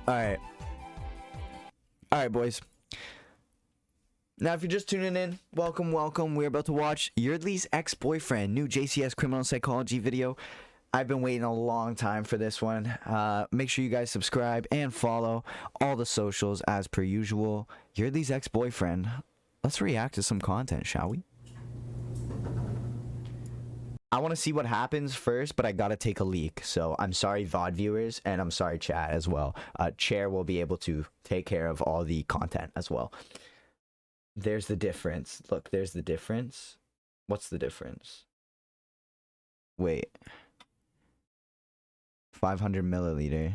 Alright. Alright, boys. Now, if you're just tuning in, welcome, welcome. We're about to watch Yeardley's ex-boyfriend, new JCS criminal psychology video. I've been waiting a long time for this one. Make sure you guys subscribe and follow all the socials as per usual. Yeardley's ex-boyfriend. Let's react to some content, shall we? I want to see what happens first, but I gotta take a leak. So I'm sorry, VOD viewers, and I'm sorry, chat as well. Chair will be able to take care of all the content as well. There's the difference. Look, there's the difference. What's the difference? Wait. 500 milliliter.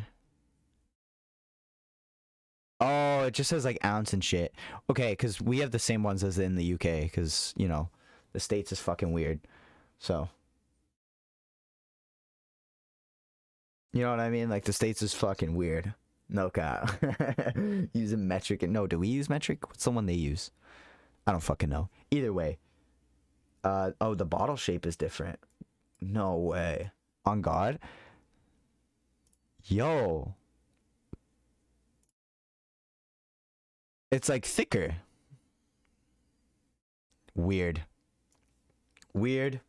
Oh, it just says like ounce and shit. Okay, because we have the same ones as in the UK, because, you know, the States is fucking weird. So. You know what I mean? Like, the States is fucking weird. No cap. Using metric. No, do we use metric? What's the one they use? I don't fucking know. Either way. Oh, the bottle shape is different. No way. On God? Yo. It's like thicker. Weird. Weird.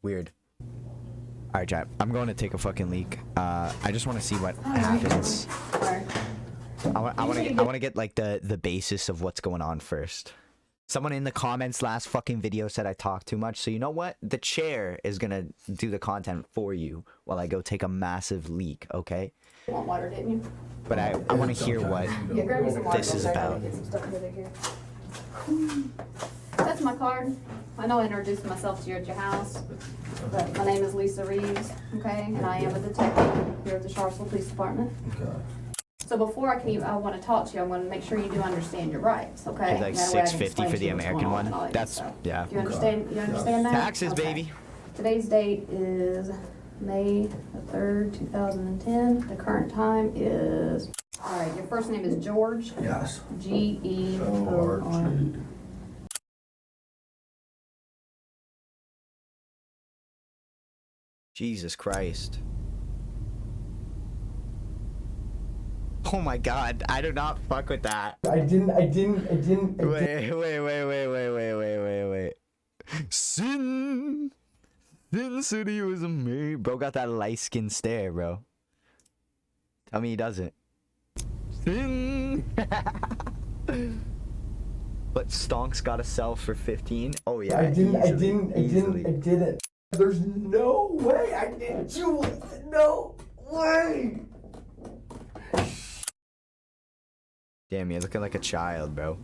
Weird. Alright, chat. I'm going to take a fucking leak. I just want to see what happens. I want to get like the basis of what's going on first. Someone in the comments last fucking video said I talk too much, so you know what? The chair is gonna do the content for you while I go take a massive leak, okay? You want water, didn't you? But I want to hear what this is about. That's my card. I know I introduced myself to you at your house, but my name is Lisa Reeves, okay? And I am a detective here at the Charlottesville Police Department. Okay. So before I want to talk to you, I want to make sure you do understand your rights, okay? Like $6.50 for the American one. That's, yeah. Do you understand? You understand that? Taxes, okay. baby. Today's date is May the 3rd, 2010. The current time is. All right. Your first name is George. Yes. George. Jesus Christ. Oh my God, I do not fuck with that. I didn't. Wait. Sin City was a me. Bro got that light skin stare, bro. Tell me he doesn't. Sin. But Stonks got a sell for 15. Oh yeah. I didn't. There's no way I didn't do it. No way. Damn, you're looking like a child, bro.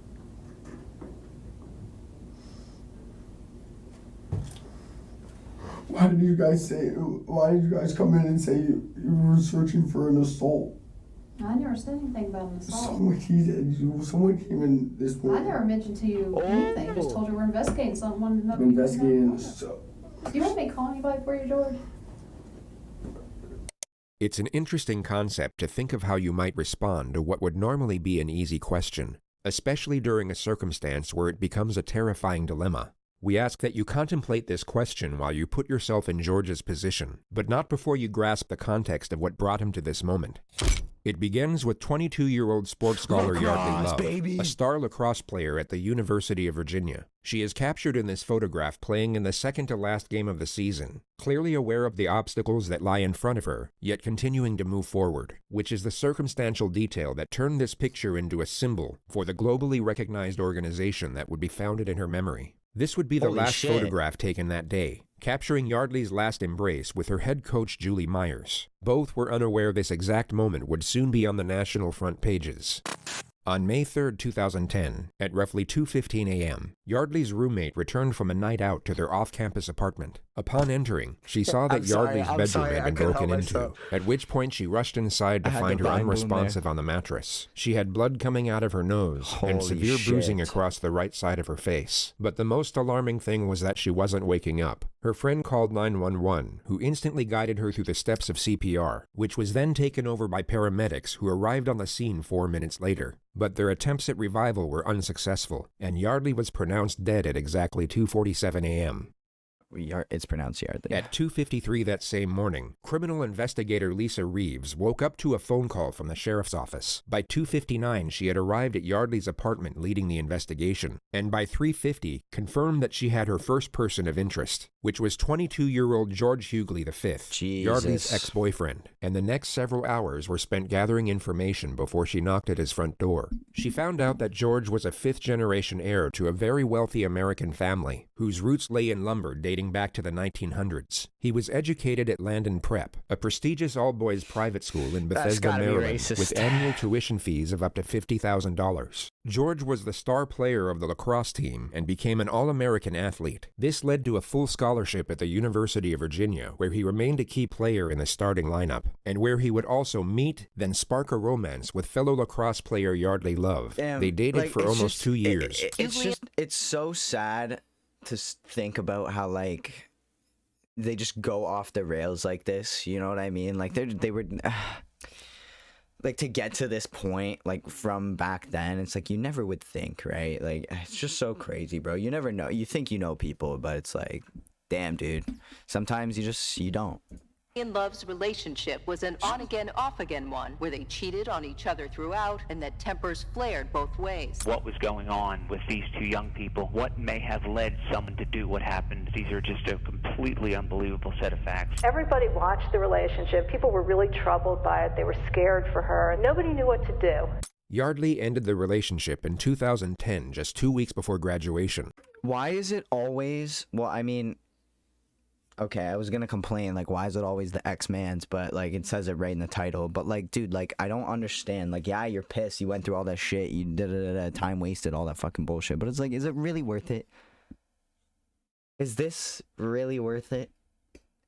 Why did you guys come in and say you were searching for an assault? I never said anything about an assault. Someone came in this morning. I never mentioned to you anything. I just told you we're investigating something. Wanted to know Investigating an assault. Do you want me to call anybody for you, George? It's an interesting concept to think of how you might respond to what would normally be an easy question, especially during a circumstance where it becomes a terrifying dilemma. We ask that you contemplate this question while you put yourself in George's position, but not before you grasp the context of what brought him to this moment. It begins with 22-year-old sports scholar Yeardley Love, a star lacrosse player at the University of Virginia. She is captured in this photograph playing in the second-to-last game of the season, clearly aware of the obstacles that lie in front of her, yet continuing to move forward, which is the circumstantial detail that turned this picture into a symbol for the globally recognized organization that would be founded in her memory. This would be the last photograph taken that day, capturing Yeardley's last embrace with her head coach Julie Myers. Both were unaware this exact moment would soon be on the national front pages. On May 3, 2010, at roughly 2:15 a.m., Yeardley's roommate returned from a night out to their off-campus apartment. Upon entering, she saw that Yeardley's bedroom had been broken into, at which point she rushed inside to find her unresponsive on the mattress. She had blood coming out of her nose and severe bruising across the right side of her face. But the most alarming thing was that she wasn't waking up. Her friend called 911, who instantly guided her through the steps of CPR, which was then taken over by paramedics who arrived on the scene 4 minutes later. But their attempts at revival were unsuccessful, and Yeardley was pronounced dead at exactly 2:47 a.m. It's pronounced Yeardley. At 2:53 that same morning, criminal investigator Lisa Reeves woke up to a phone call from the sheriff's office. By 2:59, she had arrived at Yeardley's apartment leading the investigation, and by 3:50, confirmed that she had her first person of interest, which was 22-year-old George Yeardley V, Yeardley's ex-boyfriend, and the next several hours were spent gathering information before she knocked at his front door. She found out that George was a fifth-generation heir to a very wealthy American family, whose roots lay in lumber dating back to the 1900s. He was educated at Landon Prep, a prestigious all-boys private school in Bethesda, Maryland, with annual tuition fees of up to $50,000. George was the star player of the lacrosse team and became an All-American athlete. This led to a full scholarship at the University of Virginia, where he remained a key player in the starting lineup, and where he would also meet, then spark a romance with fellow lacrosse player Yeardley Love. They dated for almost 2 years. It's so sad to think about how, like, they just go off the rails like this, you know what I mean? Like, they were... like, to get to this point, like, from back then, it's like, you never would think, right? Like, it's just so crazy, bro. You never know. You think you know people, but it's like, damn, dude. Sometimes you don't. In Love's relationship was an on-again, off-again one, where they cheated on each other throughout, and that tempers flared both ways. What was going on with these two young people? What may have led someone to do what happened? These are just a completely unbelievable set of facts. Everybody watched the relationship. People were really troubled by it. They were scared for her. Nobody knew what to do. Yeardley ended the relationship in 2010, just 2 weeks before graduation. Why is it always... Well, I mean... Okay, I was gonna complain, like, why is it always the X-Mans, but, like, it says it right in the title, but, like, dude, like, I don't understand, like, yeah, you're pissed, you went through all that shit, you time wasted, all that fucking bullshit, but it's like, is it really worth it? Is this really worth it?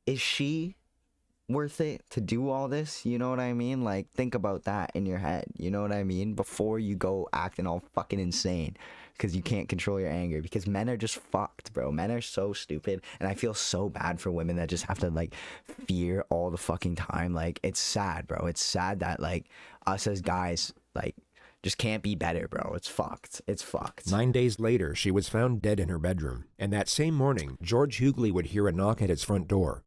Is she worth it to do all this? You know what I mean? Like, think about that in your head, you know what I mean? Before you go acting all fucking insane. Because you can't control your anger, because men are just fucked, bro. Men are so stupid, and I feel so bad for women that just have to, like, fear all the fucking time. Like, it's sad, bro. It's sad that, like, us as guys, like, just can't be better, bro. It's fucked. It's fucked. 9 days later, she was found dead in her bedroom, and that same morning, George Yeardley would hear a knock at his front door.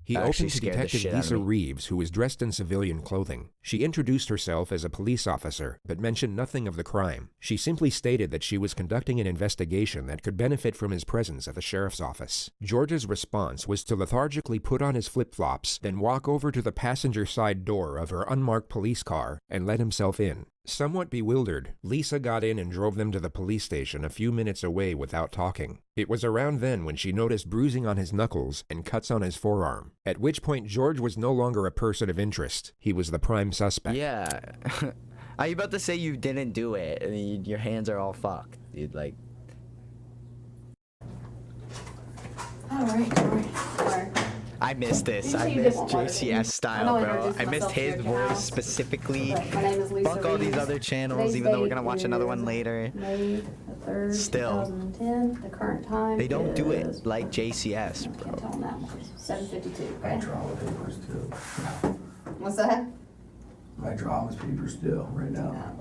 He opened to Detective Lisa Reeves, who was dressed in civilian clothing. She introduced herself as a police officer, but mentioned nothing of the crime. She simply stated that she was conducting an investigation that could benefit from his presence at the sheriff's office. George's response was to lethargically put on his flip-flops, then walk over to the passenger side door of her unmarked police car and let himself in. Somewhat bewildered, Lisa got in and drove them to the police station a few minutes away without talking. It was around then when she noticed bruising on his knuckles and cuts on his forearm, at which point George was no longer a person of interest. He was the prime suspect. Yeah. Are you about to say you didn't do it and your hands are all fucked, dude? Like... Alright. I missed this. I missed JCS style, bro. I missed his voice specifically. My name is Lisa Fuck all these Reeves. other channels, Today's even though we're date gonna watch another one is later. May the 3rd, Still. 2010. The current time They don't do is... it like JCS, Can't bro. tell them that much. 7:52. I Okay. draw with papers too. What's that? My draw with papers still right now.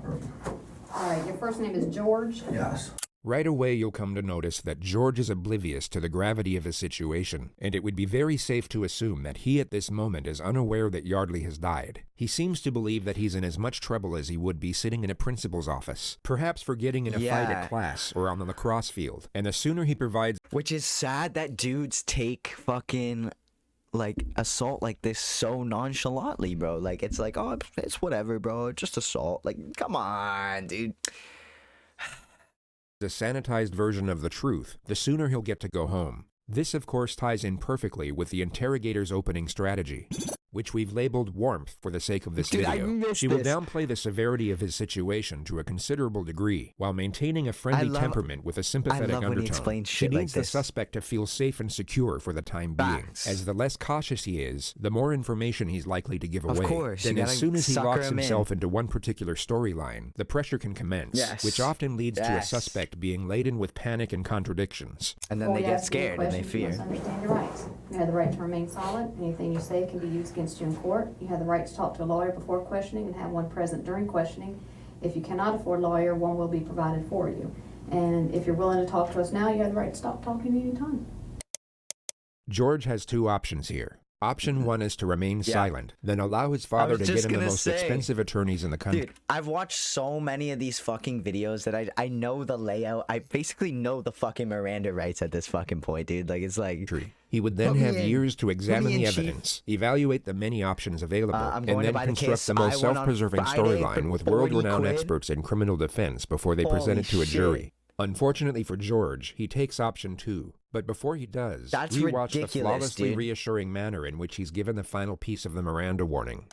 All right. Your first name is George. Yes. Right away, you'll come to notice that George is oblivious to the gravity of his situation, and it would be very safe to assume that he at this moment is unaware that Yeardley has died. He seems to believe that he's in as much trouble as he would be sitting in a principal's office, perhaps for getting in a fight at class or on the lacrosse field, and the sooner he provides... Which is sad that dudes take fucking... like assault like this so nonchalantly, bro. Like, it's like, oh, it's whatever, bro, just assault. Like, come on, dude. The sanitized version of the truth, the sooner he'll get to go home. This, of course, ties in perfectly with the interrogator's opening strategy, which we've labeled warmth for the sake of this video. She will downplay the severity of his situation to a considerable degree, while maintaining a friendly temperament with a sympathetic undertone. She needs the suspect to feel safe and secure for the time being. As the less cautious he is, the more information he's likely to give away. Of course, then as soon as he locks himself into one particular storyline, the pressure can commence, which often leads to a suspect being laden with panic and contradictions. And then they get scared and they fear. You must understand your rights. You have the right to remain silent. Anything you say can be used against you in court. You have the right to talk to a lawyer before questioning and have one present during questioning. If you cannot afford a lawyer, one will be provided for you. And if you're willing to talk to us now, you have the right to stop talking anytime. George has two options here. Option one is to remain silent, then allow his father to get him the most expensive attorneys in the country. Dude, I've watched so many of these fucking videos that I know the layout. I basically know the fucking Miranda rights at this fucking point, dude. Like, it's like... He would then have years to examine the evidence, evaluate the many options available, and then construct the most self-preserving storyline with world-renowned experts in criminal defense before they present it to a jury. Unfortunately for George, he takes option two. But before he does, rewatch the flawlessly reassuring manner in which he's given the final piece of the Miranda warning.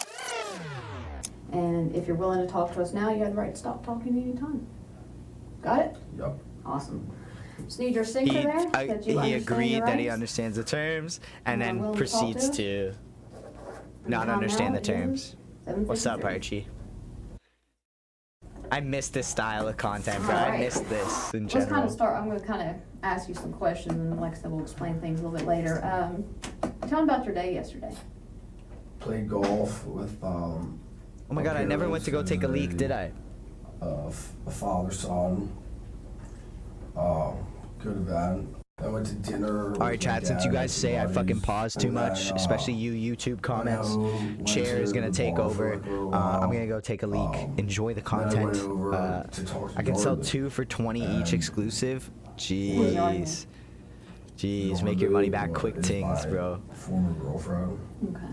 And if you're willing to talk to us now, you have the right to stop talking anytime. Got it? Yep. Awesome. Just need your signature there. He agreed that he understands the terms and then proceeds to not understand the terms. What's up, Archie? I miss this style of content, bro. I miss this in general. Let's kind of start. I'm going to kind of ask you some questions, and like I said, we'll explain things a little bit later. Tell me about your day yesterday. Played golf with oh my god, I never went to go take a leak, did I? A father son. Good event. I went to dinner. Alright, Chad, since you guys say I fucking pause too much, especially you YouTube comments, Chair is gonna take over. I'm gonna go take a leak. Enjoy the content. I can sell 2 for 20 each exclusive. Jeez. Jeez, make your money back quick tings, bro. Former girlfriend. Okay.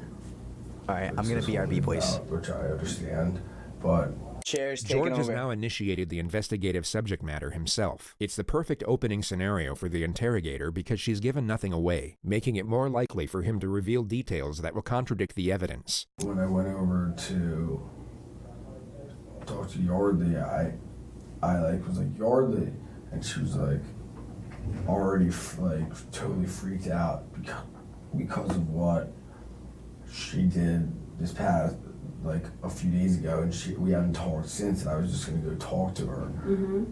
Alright, I'm gonna BRB, boys. Which I understand, but... George has now initiated the investigative subject matter himself. It's the perfect opening scenario for the interrogator because she's given nothing away, making it more likely for him to reveal details that will contradict the evidence. When I went over to talk to Yeardley, I was like, Yeardley, and she was like already totally freaked out because of what she did this past a few days ago, and we haven't talked since, and I was just gonna go talk to her.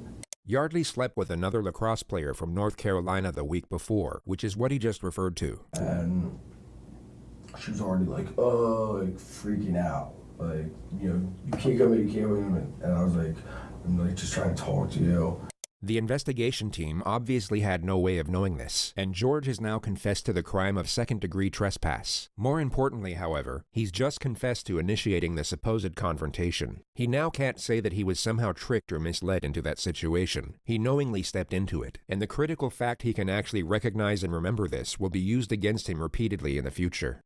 Yardley slept with another lacrosse player from North Carolina the week before, which is what he just referred to. And she was already freaking out. You can't come in, you can't come in. And I was like, I'm just trying to talk to you. The investigation team obviously had no way of knowing this, and George has now confessed to the crime of second-degree trespass. More importantly, however, he's just confessed to initiating the supposed confrontation. He now can't say that he was somehow tricked or misled into that situation. He knowingly stepped into it, and the critical fact he can actually recognize and remember this will be used against him repeatedly in the future.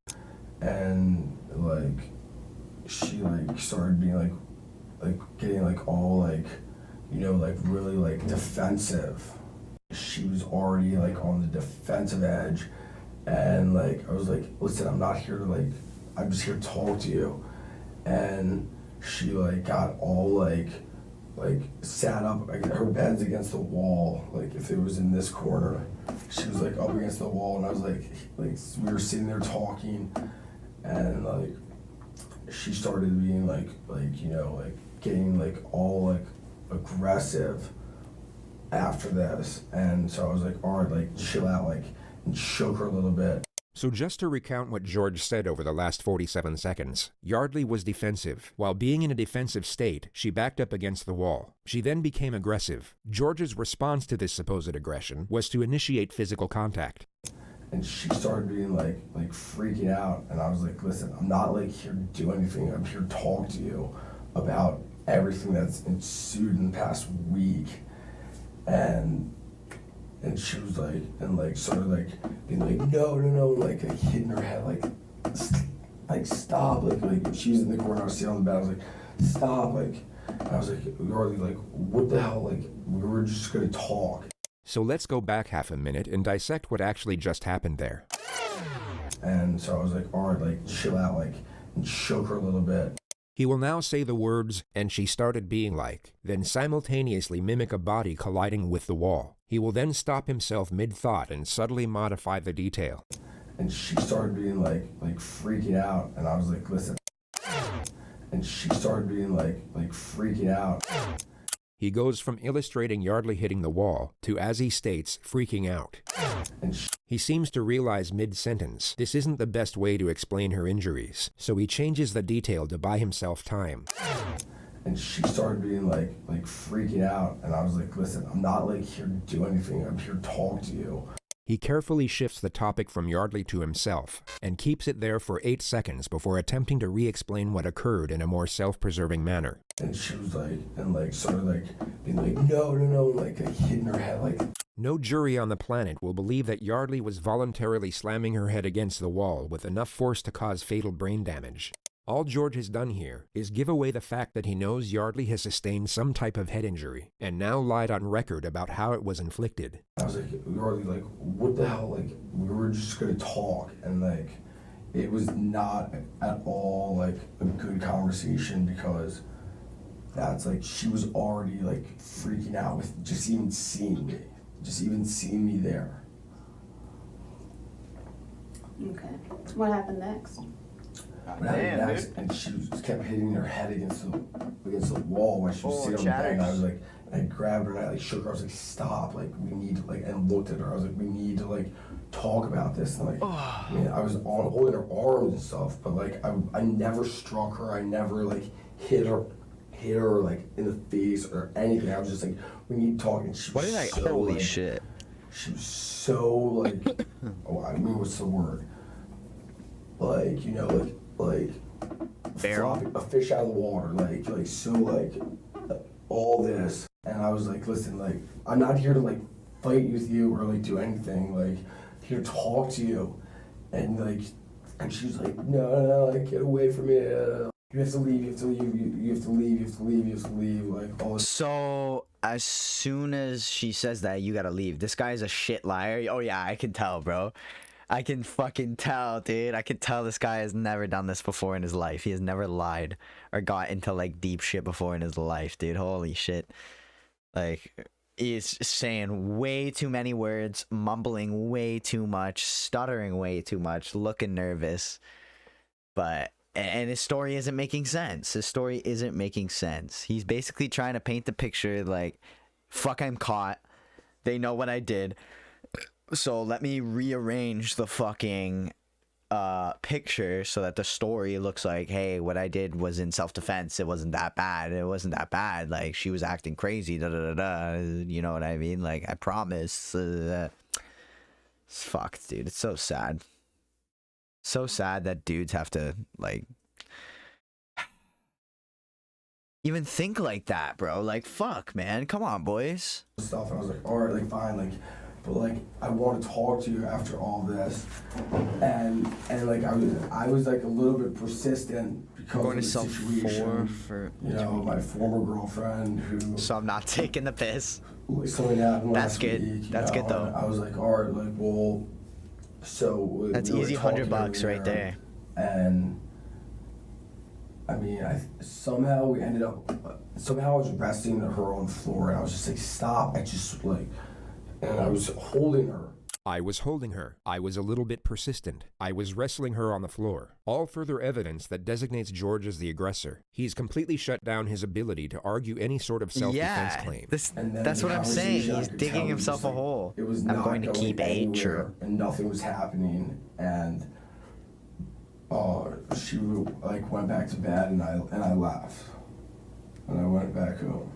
And, she, started being, getting, all, really defensive. She was already on the defensive edge, and I was like, listen, I'm not here to I'm just here to talk to you. And she got all sat up, her bed's against the wall, if it was in this corner, she was up against the wall, and I was we were sitting there talking, and she started being getting all aggressive after this, and so I was like, all right, chill out, and shook her a little bit. So just to recount what George said over the last 47 seconds, Yeardley was defensive. While being in a defensive state, she backed up against the wall. She then became aggressive. George's response to this supposed aggression was to initiate physical contact. And she started being freaking out, and I was like, listen, I'm not here to do anything, I'm here to talk to you about everything that's ensued in the past week. And she was sort of being no, hitting her head, stop, she was in the corner, I was sitting on the bed, I was like, stop, I was Yeardley, what the hell, we were just gonna talk. So let's go back half a minute and dissect what actually just happened there. And so I was like, all right, chill out, and shook her a little bit. He will now say the words, and she started being then simultaneously mimic a body colliding with the wall. He will then stop himself mid-thought and subtly modify the detail. And she started being freaking out, and I was like, listen. And she started being freaking out. He goes from illustrating Yeardley hitting the wall to, as he states, freaking out. He seems to realize mid-sentence this isn't the best way to explain her injuries, so he changes the detail to buy himself time. and she started being like freaking out, and I was like, listen, I'm not like here to do anything, I'm here to talk to you. He carefully shifts the topic from Yeardley to himself, and keeps it there for 8 seconds before attempting to re-explain what occurred in a more self-preserving manner. And she was like, and like started like being like, no, like hitting her head like. No jury on the planet will believe that Yeardley was voluntarily slamming her head against the wall with enough force to cause fatal brain damage. All George has done here is give away the fact that he knows Yeardley has sustained some type of head injury, and now lied on record about how it was inflicted. I was like, Yeardley, like, what the hell, like, we were just gonna talk, and like, it was not at all like a good conversation, because that's like, she was already like freaking out with just even seeing me there. Okay. What happened next? What happened next, and she just kept hitting her head against the wall while she was sitting on the bed. And I was like, I grabbed her and I like shook her. I was like, stop, like we need to like, and looked at her. I was like, we need to like talk about this. And like, I mean, I was holding her arms and stuff, but like I never struck her. I never like hit her like in the face or anything. I was just like, we need to talk. And she was Holy shit. She was so like, oh, I mean, what's the word? Like, you know, like floppy, a fish out of the water, like so like all this. And I was like, listen, like I'm not here to like fight with you or like do anything, like here to talk to you. And like, and she was like, no, like get away from me. You have to leave, you have to leave, like all this. So as soon as she says that, you gotta leave. This guy's a shit liar. Oh yeah, I can tell, bro. I can fucking tell, dude. I can tell this guy has never done this before in his life. He has never lied or got into like deep shit before in his life, dude. Holy shit. Like, he's saying way too many words, mumbling way too much, stuttering way too much, looking nervous. And his story isn't making sense. His story isn't making sense. He's basically trying to paint the picture like, fuck, I'm caught. They know what I did. So let me rearrange the fucking picture so that the story looks like, hey, what I did was in self-defense. It wasn't that bad. It wasn't that bad. Like, she was acting crazy. Da da da da. You know what I mean? Like, I promise. It's fucked, dude. It's so sad. So sad that dudes have to like even think like that, bro. Like, fuck, man. Come on, boys. Stuff. And I was like, all right, like fine, like. But like, I want to talk to you after all this, and like I was like a little bit persistent because of the situation. You know, my former girlfriend who. So I'm not taking the piss. Something happened That's last good. week, That's good though. I was like, all right, like, well, so. That's easy $100 right there. And I mean, somehow we ended up. Somehow I was resting her on the floor, and I was just like, stop! I just like. And I was holding her. I was holding her. I was a little bit persistent. I was wrestling her on the floor. All further evidence that designates George as the aggressor. He's completely shut down his ability to argue any sort of self-defense claim. That's what I'm saying. He's digging himself a hole. It was I'm going to keep anywhere, and nothing was happening. And she like went back to bed, and I left, and I went back home.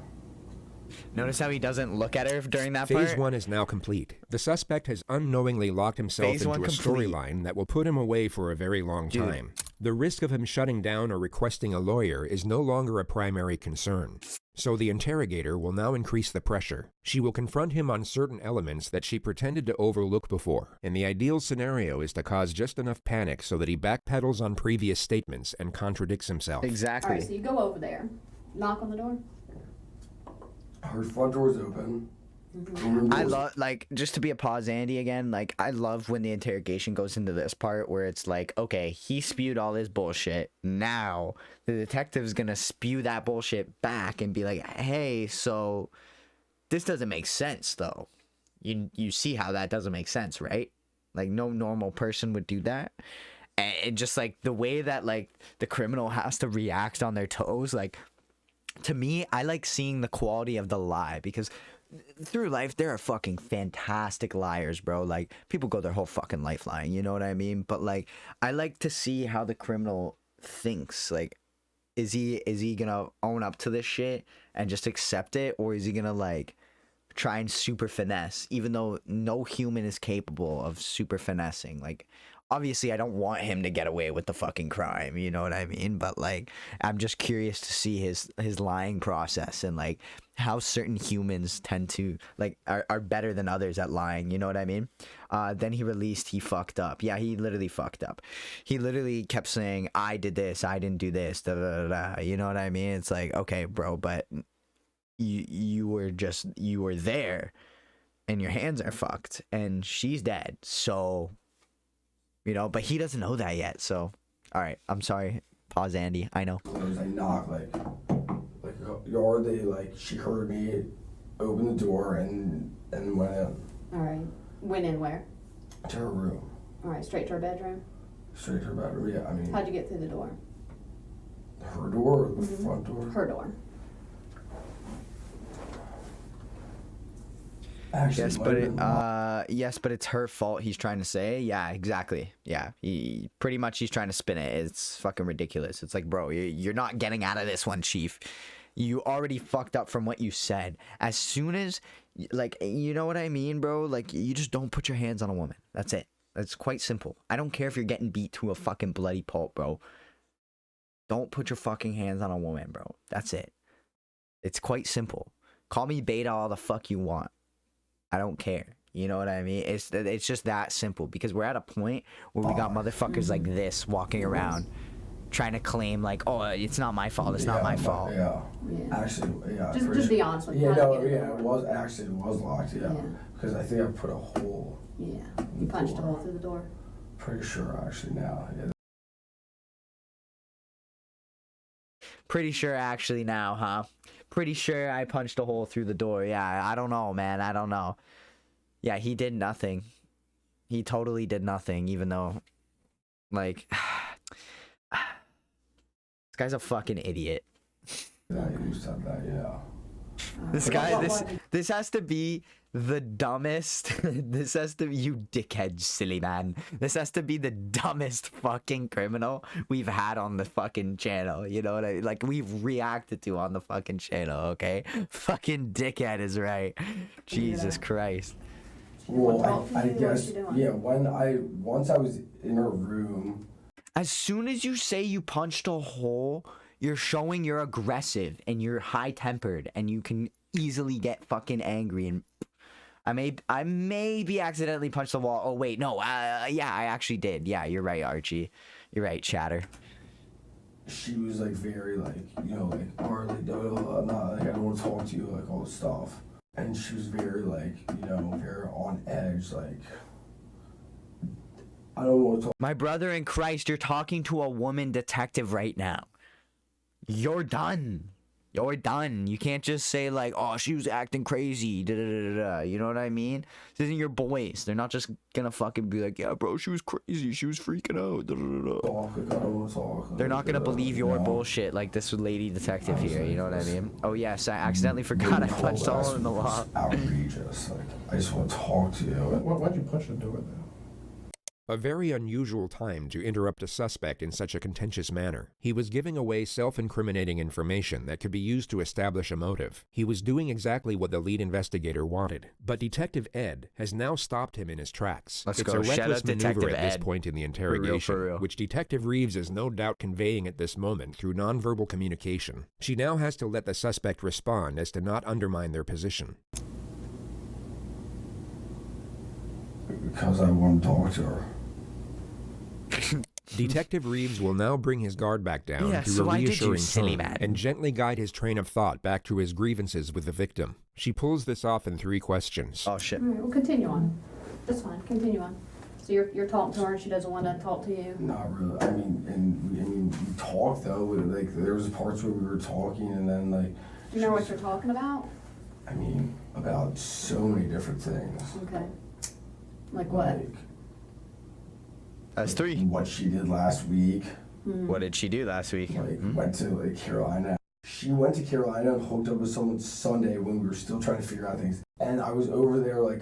Notice how he doesn't look at her during that part? Phase 1 is now complete. The suspect has unknowingly locked himself into a storyline that will put him away for a very long time. The risk of him shutting down or requesting a lawyer is no longer a primary concern. So the interrogator will now increase the pressure. She will confront him on certain elements that she pretended to overlook before. And the ideal scenario is to cause just enough panic so that he backpedals on previous statements and contradicts himself. Exactly. Alright, so you go over there, knock on the door. Her front door's open. I love, like, just to be a pause Andy again, like, I love when the interrogation goes into this part where it's like, okay, he spewed all his bullshit. Now the detective's gonna spew that bullshit back and be like, hey, so this doesn't make sense though. You see how that doesn't make sense, right? Like, no normal person would do that. And just like the way that like the criminal has to react on their toes, like, to me, I like seeing the quality of the lie, because through life, there are fucking fantastic liars, bro. Like, people go their whole fucking life lying, you know what I mean? But, like, I like to see how the criminal thinks. Like, is he gonna own up to this shit and just accept it, or is he gonna like try and super finesse, even though no human is capable of super finessing? Like, obviously I don't want him to get away with the fucking crime, you know what I mean? But like, I'm just curious to see his lying process, and like how certain humans tend to like are better than others at lying, you know what I mean? Then he released he fucked up. Yeah, he literally fucked up. He literally kept saying, I did this, I didn't do this, da da da da. You know what I mean? It's like, okay, bro, but you were there and your hands are fucked and she's dead. So, you know, but he doesn't know that yet. So, all right, I'm sorry. Pause, Andy. I know. There was a knock, like Yeardley, like she heard me open the door and went in. All right. Went in where? To her room. All right, straight to her bedroom? Straight to her bedroom, yeah. I mean, How'd you get through the door? her door or the front door? Her door. Actually, Yes, but it's her fault. He's trying to say, yeah, exactly. Yeah, he's trying to spin it. It's fucking ridiculous. It's like, bro, you're not getting out of this one, Chief. You already fucked up from what you said. As soon as, like, you know what I mean, bro? Like, you just don't put your hands on a woman. That's it. It's quite simple. I don't care if you're getting beat to a fucking bloody pulp, bro. Don't put your fucking hands on a woman, bro. That's it. It's quite simple. Call me beta all the fuck you want. I don't care. You know what I mean? It's just that simple, because we're at a point where we got motherfuckers like this walking around trying to claim like, oh, it's not my fault. It's not my fault. Yeah. Yeah. Actually, yeah. Just be honest with me. Yeah, no, yeah, it was locked, yeah. Yeah. Because I think I put a hole. Yeah. You punched a hole through the door. Pretty sure, actually, now. Yeah. Pretty sure actually now, huh? Pretty sure I punched a hole through the door. Yeah, I don't know, man. I don't know. Yeah, he did nothing. He totally did nothing, even though, like, this guy's a fucking idiot. Yeah, you said that, yeah. This guy, this has to be the dumbest. This has to be, you dickhead, silly man. This has to be the dumbest fucking criminal we've had on the fucking channel. You know what I mean? Like, we've reacted to on the fucking channel, okay? Fucking dickhead is right. Jesus Christ. Well, I guess, yeah, once I was in her room. As soon as you say you punched a hole, you're showing you're aggressive and you're high-tempered and you can easily get fucking angry. And I maybe accidentally punched the wall. Oh wait, no. Yeah, I actually did. Yeah, you're right, Archie. You're right, Chatter. She was like very like, you know, like, I'm not like, I don't want to talk to you, like all this stuff. And she was very like, you know, very on edge, like, I don't want to talk. My brother in Christ, you're talking to a woman detective right now. You're done. You're done. You can't just say like, oh, she was acting crazy. Da, da, da, da. You know what I mean? This isn't your boys. They're not just gonna fucking be like, yeah, bro, she was crazy. She was freaking out. Da, da, da. They're not gonna believe your bullshit like this lady detective here. You know what I mean? Oh yes, I accidentally forgot I punched a hole in the wall. Outrageous. Like, I just want to talk to you. Why'd you punch the door then? A very unusual time to interrupt a suspect in such a contentious manner. He was giving away self-incriminating information that could be used to establish a motive. He was doing exactly what the lead investigator wanted. But Detective Ed has now stopped him in his tracks. Let's it's go. a reckless maneuver at this Ed. point in the interrogation, For real. which Detective Reeves is no doubt conveying at this moment through nonverbal communication. She now has to let the suspect respond as to not undermine their position. Because I want to talk to her. Detective Reeves will now bring his guard back down Yeah, through so a why did you, reassuring silly tone man? and gently guide his train of thought back to his grievances with the victim. She pulls this off in 3 questions. Oh shit. All right, well, continue on. That's fine. Continue on. So you're talking to her and she doesn't want to talk to you? Not really. I mean, we talked though. Like, there was parts where we were talking, and then like. Do you know what you're talking about? I mean, about so many different things. Okay. Like what? Like, That's 3. what she did last week. What did she do last week? Like, went to like Carolina. She went to Carolina and hooked up with someone Sunday when we were still trying to figure out things. And I was over there like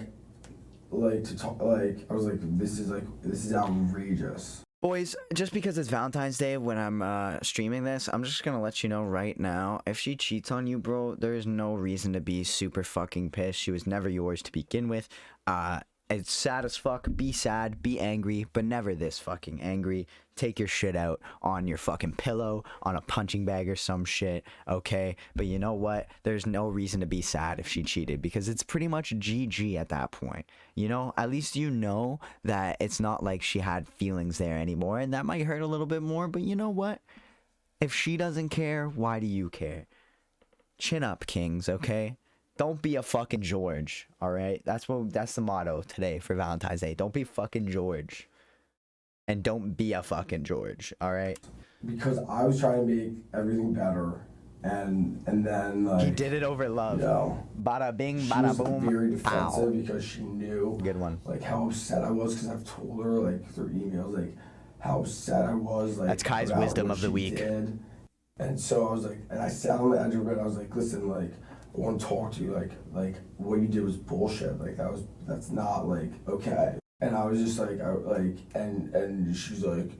to talk. Like, I was like, this is outrageous. Boys, just because it's Valentine's Day when I'm streaming this, I'm just gonna let you know right now, if she cheats on you, bro, there is no reason to be super fucking pissed. She was never yours to begin with. It's sad as fuck. Be sad, be angry, but never this fucking angry. Take your shit out on your fucking pillow, on a punching bag or some shit, okay? But you know what? There's no reason to be sad if she cheated, because it's pretty much GG at that point. You know, at least you know that it's not like she had feelings there anymore, and that might hurt a little bit more, but you know what? If she doesn't care, why do you care? Chin up, kings, okay? Don't be a fucking George, all right? That's the motto today for Valentine's Day. Don't be fucking George. And don't be a fucking George, all right? Because I was trying to make everything better, and then like You did it over love. You know, Bada bing, she bada was boom. very defensive Pow. because she knew Good one. like how upset I was, because I've told her like through emails like how upset I was, like That's Kai's about wisdom what of the she week. did. And so I was like, and I sat on the edge of the bed. I was like, listen, like I want to talk to you. Like what you did was bullshit. Like that's not like okay. And I was just like, and she's like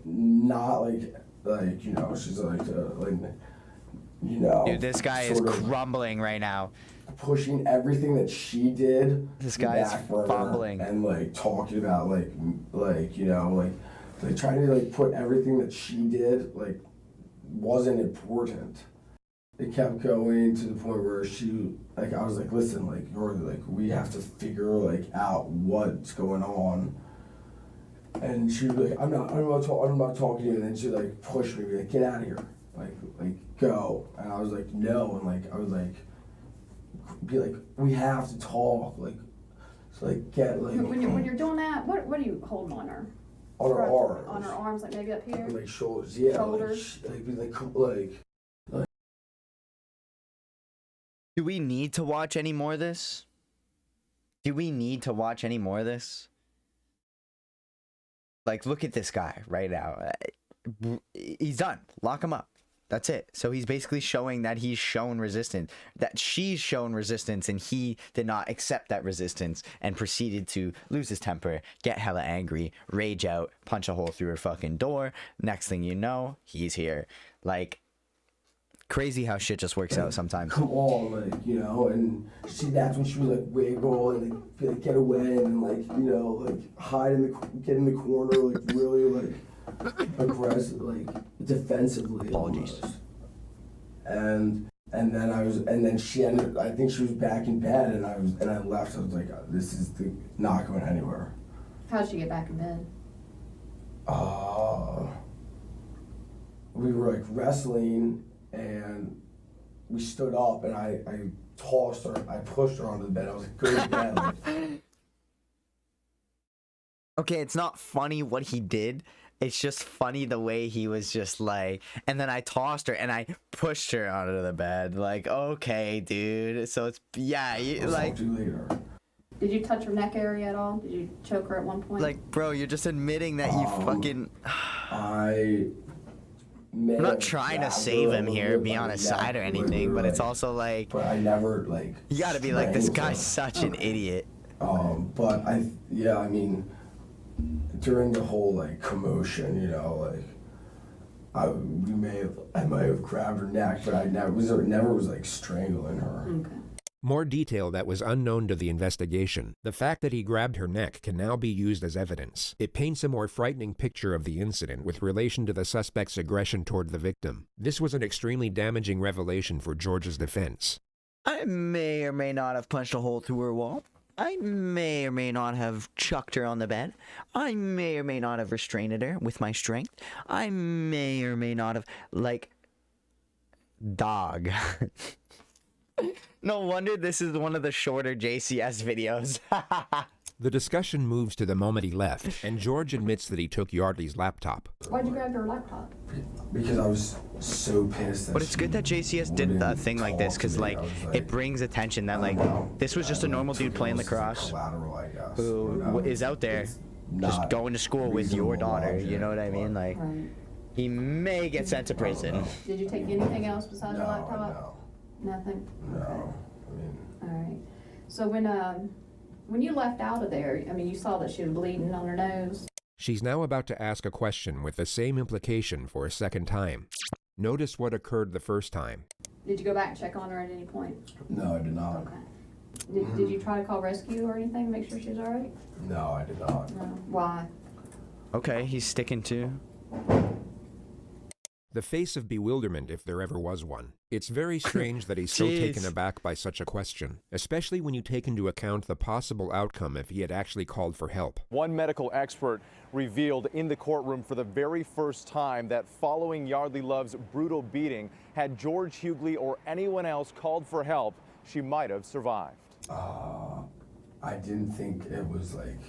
not like you know, she's like you know. Dude, this guy is sort of crumbling right now. pushing everything that she did. This guy is back burner, fumbling. and like talking about like you know like trying to like put everything that she did like wasn't important. It kept going to the point where she like I was like, listen, like you're like we have to figure like out what's going on. And she was like, I'm not talking to you. And then she like pushed me, like get out of here, like go. And I was like no, and like I was like be like we have to talk, like so like get like When you're doing that, what are you holding on her? on her arms, On her arms, like maybe up here. like shoulders, yeah, Shoulders. like be like. Do we need to watch any more of this? Do we need to watch any more of this? Like, look at this guy right now. He's done. Lock him up. That's it. So he's basically showing that he's shown resistance, that she's shown resistance, and he did not accept that resistance and proceeded to lose his temper, get hella angry, rage out, punch a hole through her fucking door. Next thing you know, he's here. Like, crazy how shit just works out sometimes. Come on, like, you know, and that's when she was like wiggle and like get away and like, you know, like get in the corner, like really like aggressive, like defensively. Apologies. Almost. And then she ended. I think she was back in bed, and I left. I was like, this is not going anywhere. How did she get back in bed? We were like wrestling. And we stood up, and I tossed her. I pushed her onto the bed. I was like, "Go to bed." Like, Okay, it's not funny what he did. It's just funny the way he was just like, and then I tossed her and I pushed her onto the bed. Like, okay, dude. So it's yeah, I'll like. talk to you later. Did you touch her neck area at all? Did you choke her at one point? Like, bro, you're just admitting that you fucking. I'm not trying to save him here, be on his side or anything, but it's also like. But I never like. You gotta be like, this guy's strangled such an idiot. But I mean, during the whole like commotion, you know, like. I might have grabbed her neck, but I never was like strangling her. Okay. More detail that was unknown to the investigation. The fact that he grabbed her neck can now be used as evidence. It paints a more frightening picture of the incident with relation to the suspect's aggression toward the victim. This was an extremely damaging revelation for George's defense. I may or may not have punched a hole through her wall. I may or may not have chucked her on the bed. I may or may not have restrained her with my strength. I may or may not have, like, dog. No wonder this is one of the shorter JCS videos. The discussion moves to the moment he left, and George admits that he took Yeardley's laptop. Why'd you grab her laptop? Because I was so pissed. But it's good that JCS did a thing like this, because like it brings attention that like this was just a normal dude playing lacrosse who is out there just going to school with your daughter. You know what I mean? Like Right. he may get sent to prison. Did you take anything else besides your laptop? Nothing? No. I mean. Alright. So when you left out of there, I mean, you saw that she was bleeding on her nose. She's now about to ask a question with the same implication for a second time. Notice what occurred the first time. Did you go back and check on her at any point? No, I did not. Okay. Did you try to call rescue or anything to make sure she's all right? No, I did not. No. Why? Okay, he's sticking to. The face of bewilderment, if there ever was one. It's very strange that he's so taken Jeez. aback by such a question, especially when you take into account the possible outcome if he had actually called for help. One medical expert revealed in the courtroom for the very first time that following Yeardley Love's brutal beating, had George Hughley or anyone else called for help, she might have survived. I didn't think it was like,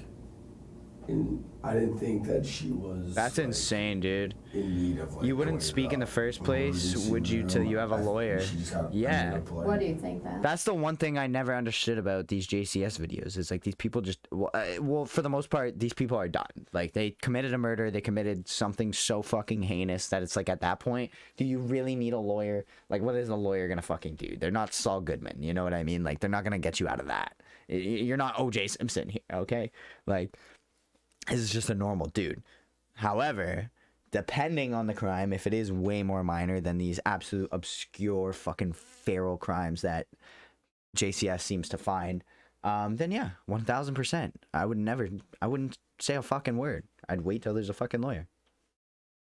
I didn't think that she was. That's like, insane, dude. in need of, like, You wouldn't going speak to in the first place, emergency would you, till room. you have a I think lawyer? she just got Yeah. ended up, like- What do you think that? That's the one thing I never understood about these JCS videos. Is like these people just, well, for the most part, these people are done. Like they committed a murder, they committed something so fucking heinous that it's like at that point, do you really need a lawyer? Like, what is a lawyer gonna fucking do? They're not Saul Goodman, you know what I mean? Like, they're not gonna get you out of that. You're not O.J. Simpson here, okay? Like, this is just a normal dude. However, depending on the crime, if it is way more minor than these absolute obscure fucking feral crimes that JCS seems to find, then yeah, 1000%. I wouldn't say a fucking word. I'd wait till there's a fucking lawyer.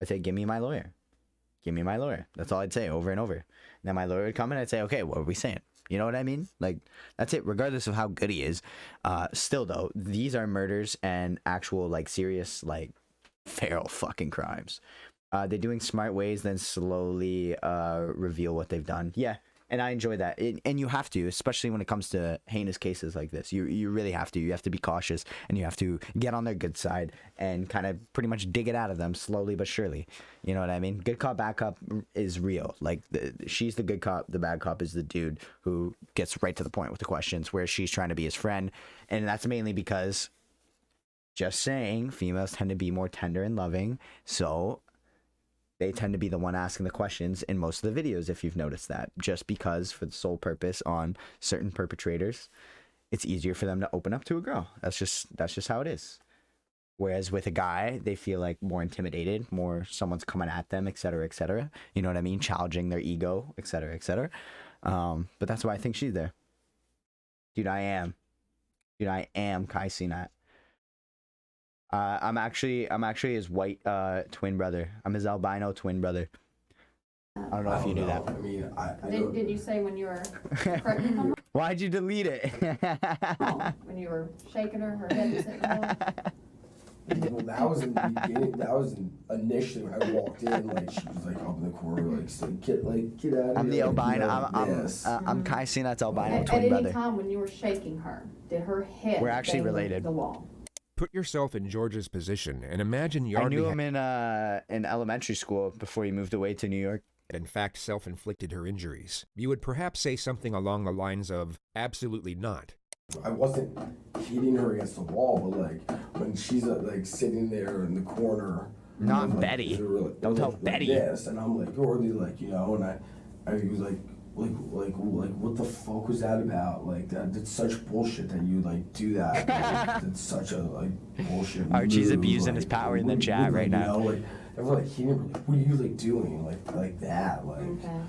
I'd say, give me my lawyer. Give me my lawyer. That's all I'd say over and over. And then my lawyer would come in and I'd say, okay, what are we saying? You know what I mean? Like, that's it, regardless of how good he is. Still, though, these are murders and actual, like, serious, like, feral fucking crimes. They're doing smart ways, then slowly reveal what they've done. Yeah, and I enjoy that. And you have to, especially when it comes to heinous cases like this. You really have to. You have to be cautious, and you have to get on their good side and kind of pretty much dig it out of them slowly but surely. You know what I mean? Good cop, bad cop is real. Like, she's the good cop. The bad cop is the dude who gets right to the point with the questions, where she's trying to be his friend. And that's mainly because, just saying, females tend to be more tender and loving. So they tend to be the one asking the questions in most of the videos, if you've noticed that. Just because, for the sole purpose, on certain perpetrators, it's easier for them to open up to a girl. That's just how it is. Whereas with a guy, they feel like more intimidated, more someone's coming at them, etc., etc. You know what I mean? Challenging their ego, etc., etc. But that's why I think she's there. Dude, I am Kai Cenat. I'm actually his white twin brother. I'm his albino twin brother. I don't know if you knew that. I mean, I Did you say when you were pregnant? Why'd you delete it? When you were shaking her head was hitting the wall? Well, that was in the beginning. That was initially when I walked in. Like, she was like up in the corner, like saying, get out of here. I'm the like, albino. you know, I'm I'm Kai Cenat's albino At twin any brother. time when you were shaking her, did her head We're actually bang related. the wall? Put yourself in George's position and imagine I Yeardley knew him in elementary school before he moved away to New York. had in fact self-inflicted her injuries. You would perhaps say something along the lines of, absolutely not. I wasn't hitting her against the wall, but like when she's like sitting there in the corner. Not like, Betty. Like, Don't tell like Betty. This, and I'm like, already like, you know, and I was like, what the fuck was that about? Like that's such bullshit that you like do that. Like, it's such a like bullshit. Archie's move. abusing like, his power in the what- chat what, right like, now. You know, like everyone like hitting her, like, what are you like doing? Like that, like. Okay.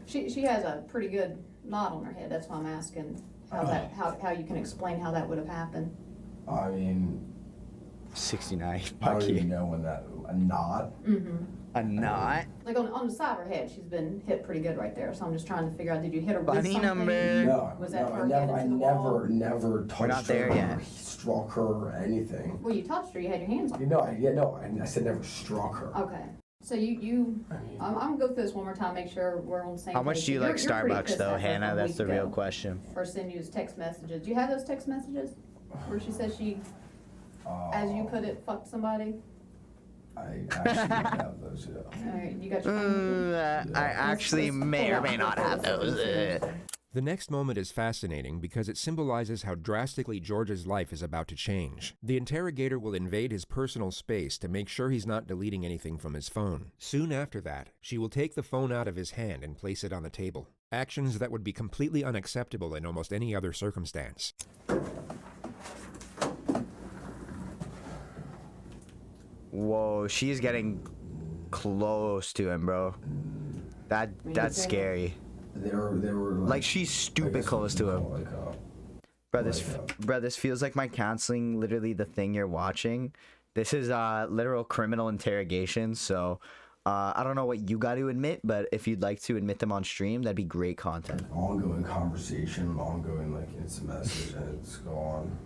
She has a pretty good knot on her head. That's why I'm asking how you can explain how that would have happened. I mean, 69. I Fuck don't you. even know when that a knot. A knot? Like on the side of her head, she's been hit pretty good right there. So I'm just trying to figure out, did you hit her with Bunny something? number. No, Was that no, her I never, head I into the wall? never touched not there her, yet. or struck her, or anything. Well, you touched her. You had your hands on her. You know, I said never struck her. Okay. So you I mean, I'm gonna go through this one more time, make sure we're on the same How page. much do you You're- like you're pretty Starbucks pissed though, at her Hannah? from a That's the week real ago question. For sending you text messages. Do you have those text messages? Where she says she, as you put it, fucked somebody? I actually don't have those. Yeah. Alright, you got your phone with you? I actually Let's may pull or out may not have photos. those. The next moment is fascinating because it symbolizes how drastically George's life is about to change. The interrogator will invade his personal space to make sure he's not deleting anything from his phone. Soon after that, she will take the phone out of his hand and place it on the table. Actions that would be completely unacceptable in almost any other circumstance. Whoa, she's getting close to him, bro. That's scary. They were Like she's stupid close to him. Bro, this feels like my counseling. Literally, the thing you're watching. This is literal criminal interrogation. So, I don't know what you got to admit, but if you'd like to admit them on stream, that'd be great content. Ongoing conversation, ongoing like instant message, and it's gone.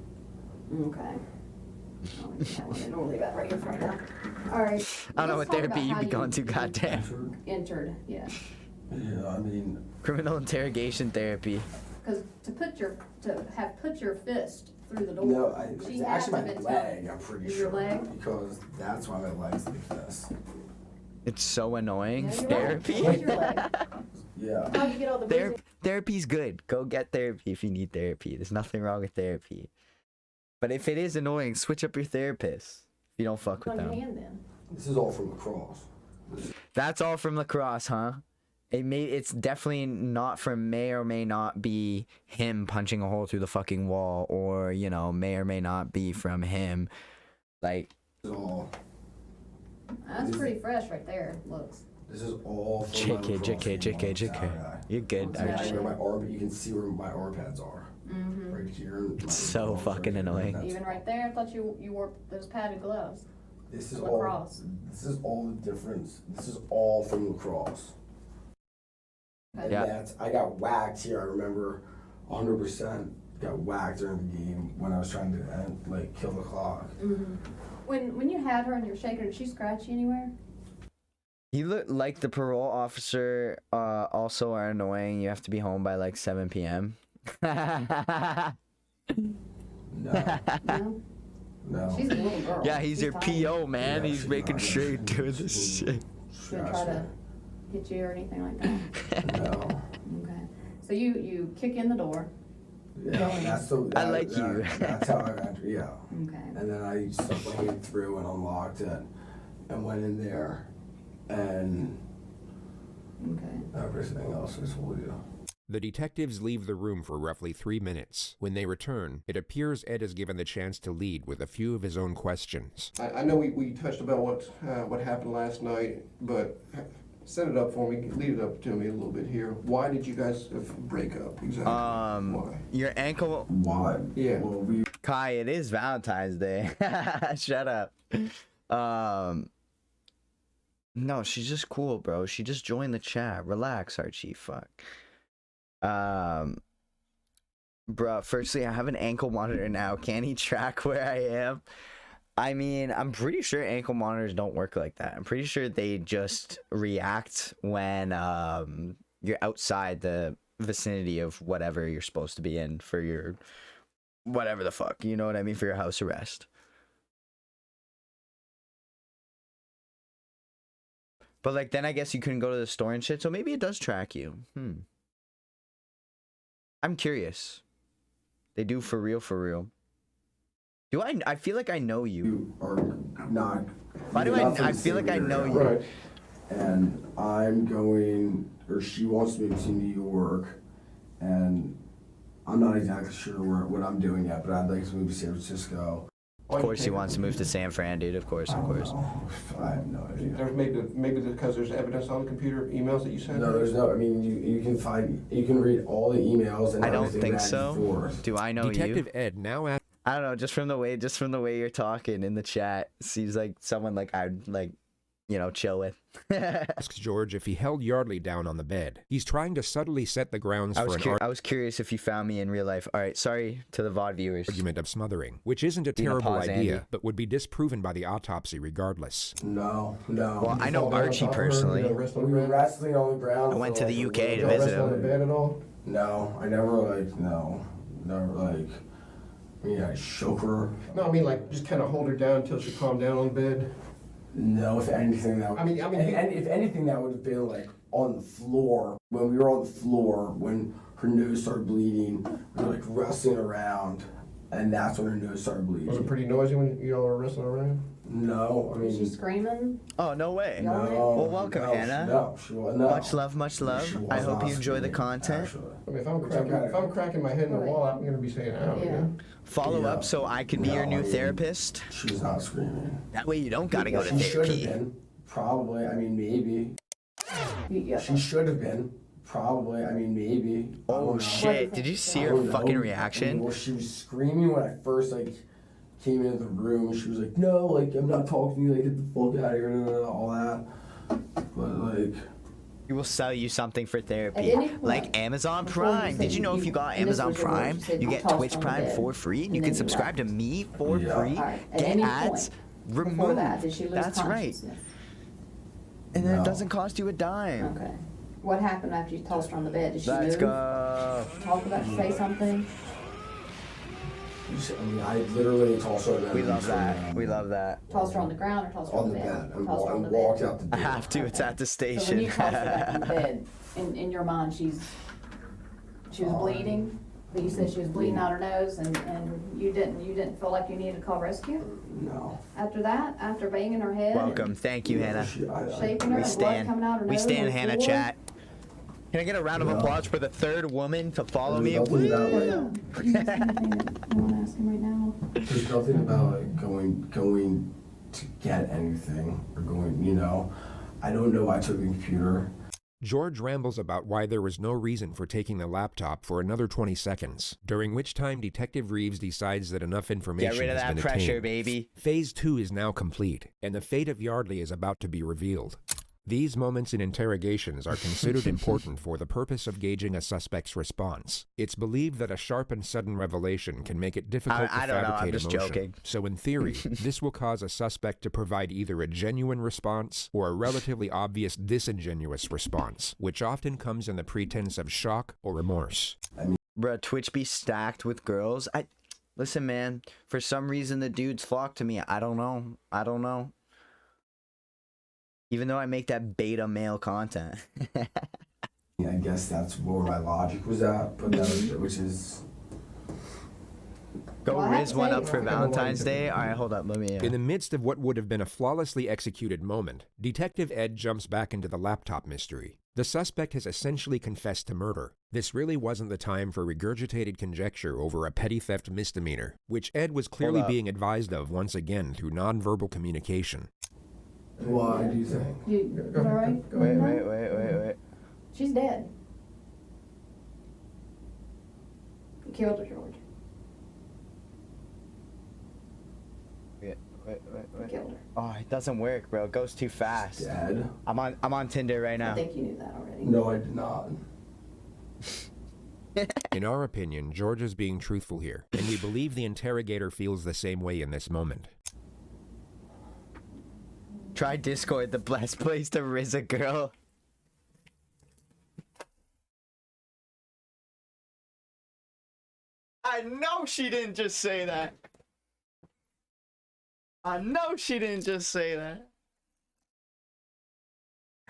Okay. We'll leave that right in front now. All right. I don't know what therapy you be going to, goddamn. Entered, yeah. Yeah, I mean. Criminal interrogation therapy. Because to put your fist through the door. No, she it's had actually to my have been leg, I'm pretty sure. Your leg? Because that's why my leg's like this. It's so annoying. Yeah, you're Therapy. right. Where's your leg? Yeah. How'd you get all the bruising? Therapy's good. Go get therapy if you need therapy. There's nothing wrong with therapy. But if it is annoying, switch up your therapist. If you don't fuck with on your them. hand then. This is all from lacrosse. That's all from lacrosse, huh? It's definitely not from may or may not be him punching a hole through the fucking wall, or may or may not be from him. Like, This is all. That's pretty fresh right there. Looks. This is all from my lacrosse JK. You're good. Yeah, Archie. where my arm, you can see where my arm pads are. Mm-hmm. Right here. It's so fucking annoying. Even right there, I thought you wore those padded gloves. This is Lacrosse. This is all the difference. This is all from lacrosse. And I got whacked here. I remember 100% got whacked during the game when I was trying to kill the clock. Mm-hmm. When you had her and you're shaking her, did she scratch you anywhere? You look like the parole officer also are annoying. You have to be home by like 7 p.m. No. No? No. She's a little girl. Yeah, he's your tiny. PO, man. Yeah, he's she's making not sure you're gonna- doing this shit. She didn't try to hit you or anything like that? No. Okay. So you kick in the door. Yeah, I like you. That's how I entered, yeah. Okay. And then I stuck my hand through and unlocked it and went in there and Okay. everything else is told you. The detectives leave the room for roughly 3 minutes. When they return, it appears Ed is given the chance to lead with a few of his own questions. I know we touched about what happened last night, but set it up for me, lead it up to me a little bit here. Why did you guys break up exactly? Why? Your ankle. Why? Yeah. Well, Kai, it is Valentine's Day. Shut up. No, she's just cool, bro. She just joined the chat. Relax, Archie. Fuck. Bro, firstly, I have an ankle monitor now. Can he track where I am? I mean, I'm pretty sure ankle monitors don't work like that. I'm pretty sure they just react when you're outside the vicinity of whatever you're supposed to be in for your whatever the fuck, you know what I mean, for your house arrest. But like then I guess you couldn't go to the store and shit, so maybe it does track you. I'm curious. They do for real, for real. Do I feel like I know you. you are not. Why do I feel like I know you? Right. And I'm going, or she wants to move to New York, and I'm not exactly sure what I'm doing yet, but I'd like to move to San Francisco. Of course he wants to move to San Fran, dude. Of course, of course. I have no idea. There's maybe because there's evidence on the computer, emails that you sent? No, there's no. I mean, you can read all the emails and I don't everything think back and so. forth. Do I know Detective you? Ed now asks I don't know. Just from the way you're talking in the chat, seems like someone like I'd like, chill with. George if he held Yeardley down on the bed. He's trying to subtly set the grounds for an I was curious if you found me in real life. All right, sorry to the VOD viewers. argument of smothering, which isn't a Gonna terrible pause, idea, Andy. but would be disproven by the autopsy regardless. No. Well, I know Fall down on Archie top of her, personally. you know, rest on We the were ground? wrestling on the ground. I went for to the like UK a to You little don't visit rest on the him. bed at all? No, I never I shook her. No, I mean just kind of hold her down until she calmed down on the bed. No, if anything that. I mean, and if anything that would have been like on the floor when we were on the floor when her nose started bleeding. We were like wrestling around, and that's when her nose started bleeding. Was it pretty noisy when you all were wrestling around? No, I mean. Was she screaming? Oh, no way. No, Well, welcome, no, Hannah. No, she was no. Much love, much love. She was I hope not you enjoy the screaming, content. actually. I mean, if I'm cracking my head in the wall, I'm gonna be saying, "Ow." Yeah. Follow Yeah. up so I can be your No, new I mean, therapist. She was not screaming. That way you don't gotta go to She should therapy. have been. Probably. I mean, maybe. Yeah. She should have been. Probably. I mean, maybe. I Oh don't know. shit! Did you see I her don't fucking know. reaction? Well, she was screaming when I first came into the room. She was like, "No, I'm not talking to you. Get the fuck out of here," all that. But We will sell you something for therapy, At any point, like Amazon before you Prime. said Did you know if you got and this Amazon was your word, Prime, you said you you get tossed Twitch on the Prime bed, for free, and and you then can you subscribe to left. me for Yeah. free, Alright, at get any ads point removed, before that, did she lose That's right, consciousness? and then No. it doesn't cost you a dime. Okay. What happened after you tossed her on the bed? Did she Let's move? go. Talk about, say something? I mean, I literally tossed her. We love that. We love that. Tossed her on the ground or tossed her On on the the bed and Tossed her on the walked bed. out the I door. have to. It's at the So when station. you tossed her back in the bed, in your mind, she was bleeding, but you said she was bleeding out her nose, and you didn't feel like you needed to call rescue No. after that, after banging her head, Welcome. Thank you, Hannah. shaking her, We and blood stand. coming out her We nose. stand, on the Hannah. floor. Chat. Can I get a round of Yeah. applause for the third woman to follow me? There's nothing about, You want to ask him right now? there's nothing about going to get anything or going. I don't know why I took the computer. George rambles about why there was no reason for taking the laptop for another 20 seconds, during which time Detective Reeves decides that enough information Get rid of has that been pressure, attained. baby. Phase 2 is now complete, and the fate of Yeardley is about to be revealed. These moments in interrogations are considered important for the purpose of gauging a suspect's response. It's believed that a sharp and sudden revelation can make it difficult I to don't know, I'm fabricate just emotion. joking. So in theory, this will cause a suspect to provide either a genuine response or a relatively obvious disingenuous response, which often comes in the pretense of shock or remorse. Bruh, Twitch be stacked with girls. Listen, man. For some reason, the dudes flock to me. I don't know. Even though I make that beta male content. I guess that's where my logic was at, but that was, which is. Go Well, I have Riz to one say- up for Valentine's Day. All right, hold up. Let me. In the midst of what would have been a flawlessly executed moment, Detective Ed jumps back into the laptop mystery. The suspect has essentially confessed to murder. This really wasn't the time for regurgitated conjecture over a petty theft misdemeanor, which Ed was clearly up. being advised of once again through nonverbal communication. Why do you think? You all right? Go ahead. Wait. She's dead. You killed her, George. You killed her. Oh, it doesn't work, bro. It goes too fast. Dead? I'm on Tinder right I now. think you knew that already. No, I did not. In our opinion, George is being truthful here, and we believe the interrogator feels the same way in this moment. Try Discord, the best place to riz a girl. I know she didn't just say that. I know she didn't just say that.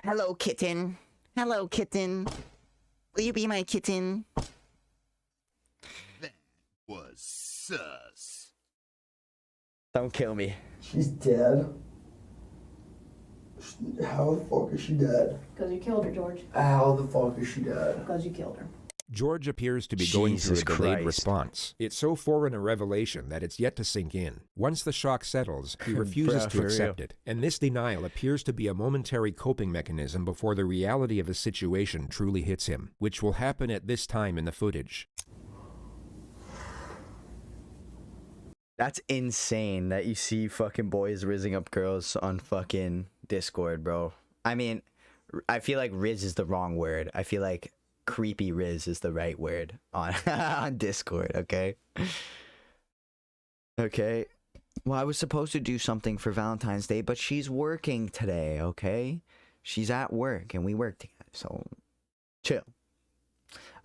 Hello, kitten. Hello, kitten. Will you be my kitten? That was sus. Don't kill me. She's dead. How the fuck is she dead? Because you killed her, George. How the fuck is she dead? Because you killed her. George appears to be going through a Jesus delayed Christ. response. It's so foreign a revelation that it's yet to sink in. Once the shock settles, he refuses Bruh, to for accept real. it, and this denial appears to be a momentary coping mechanism before the reality of the situation truly hits him, which will happen at this time in the footage. That's insane that you see fucking boys rizzing up girls on fucking Discord, bro. I mean, I feel like riz is the wrong word. I feel like creepy riz is the right word on on Discord, okay? Okay. Well, I was supposed to do something for Valentine's Day, but she's working today, okay? She's at work and we work together, so chill.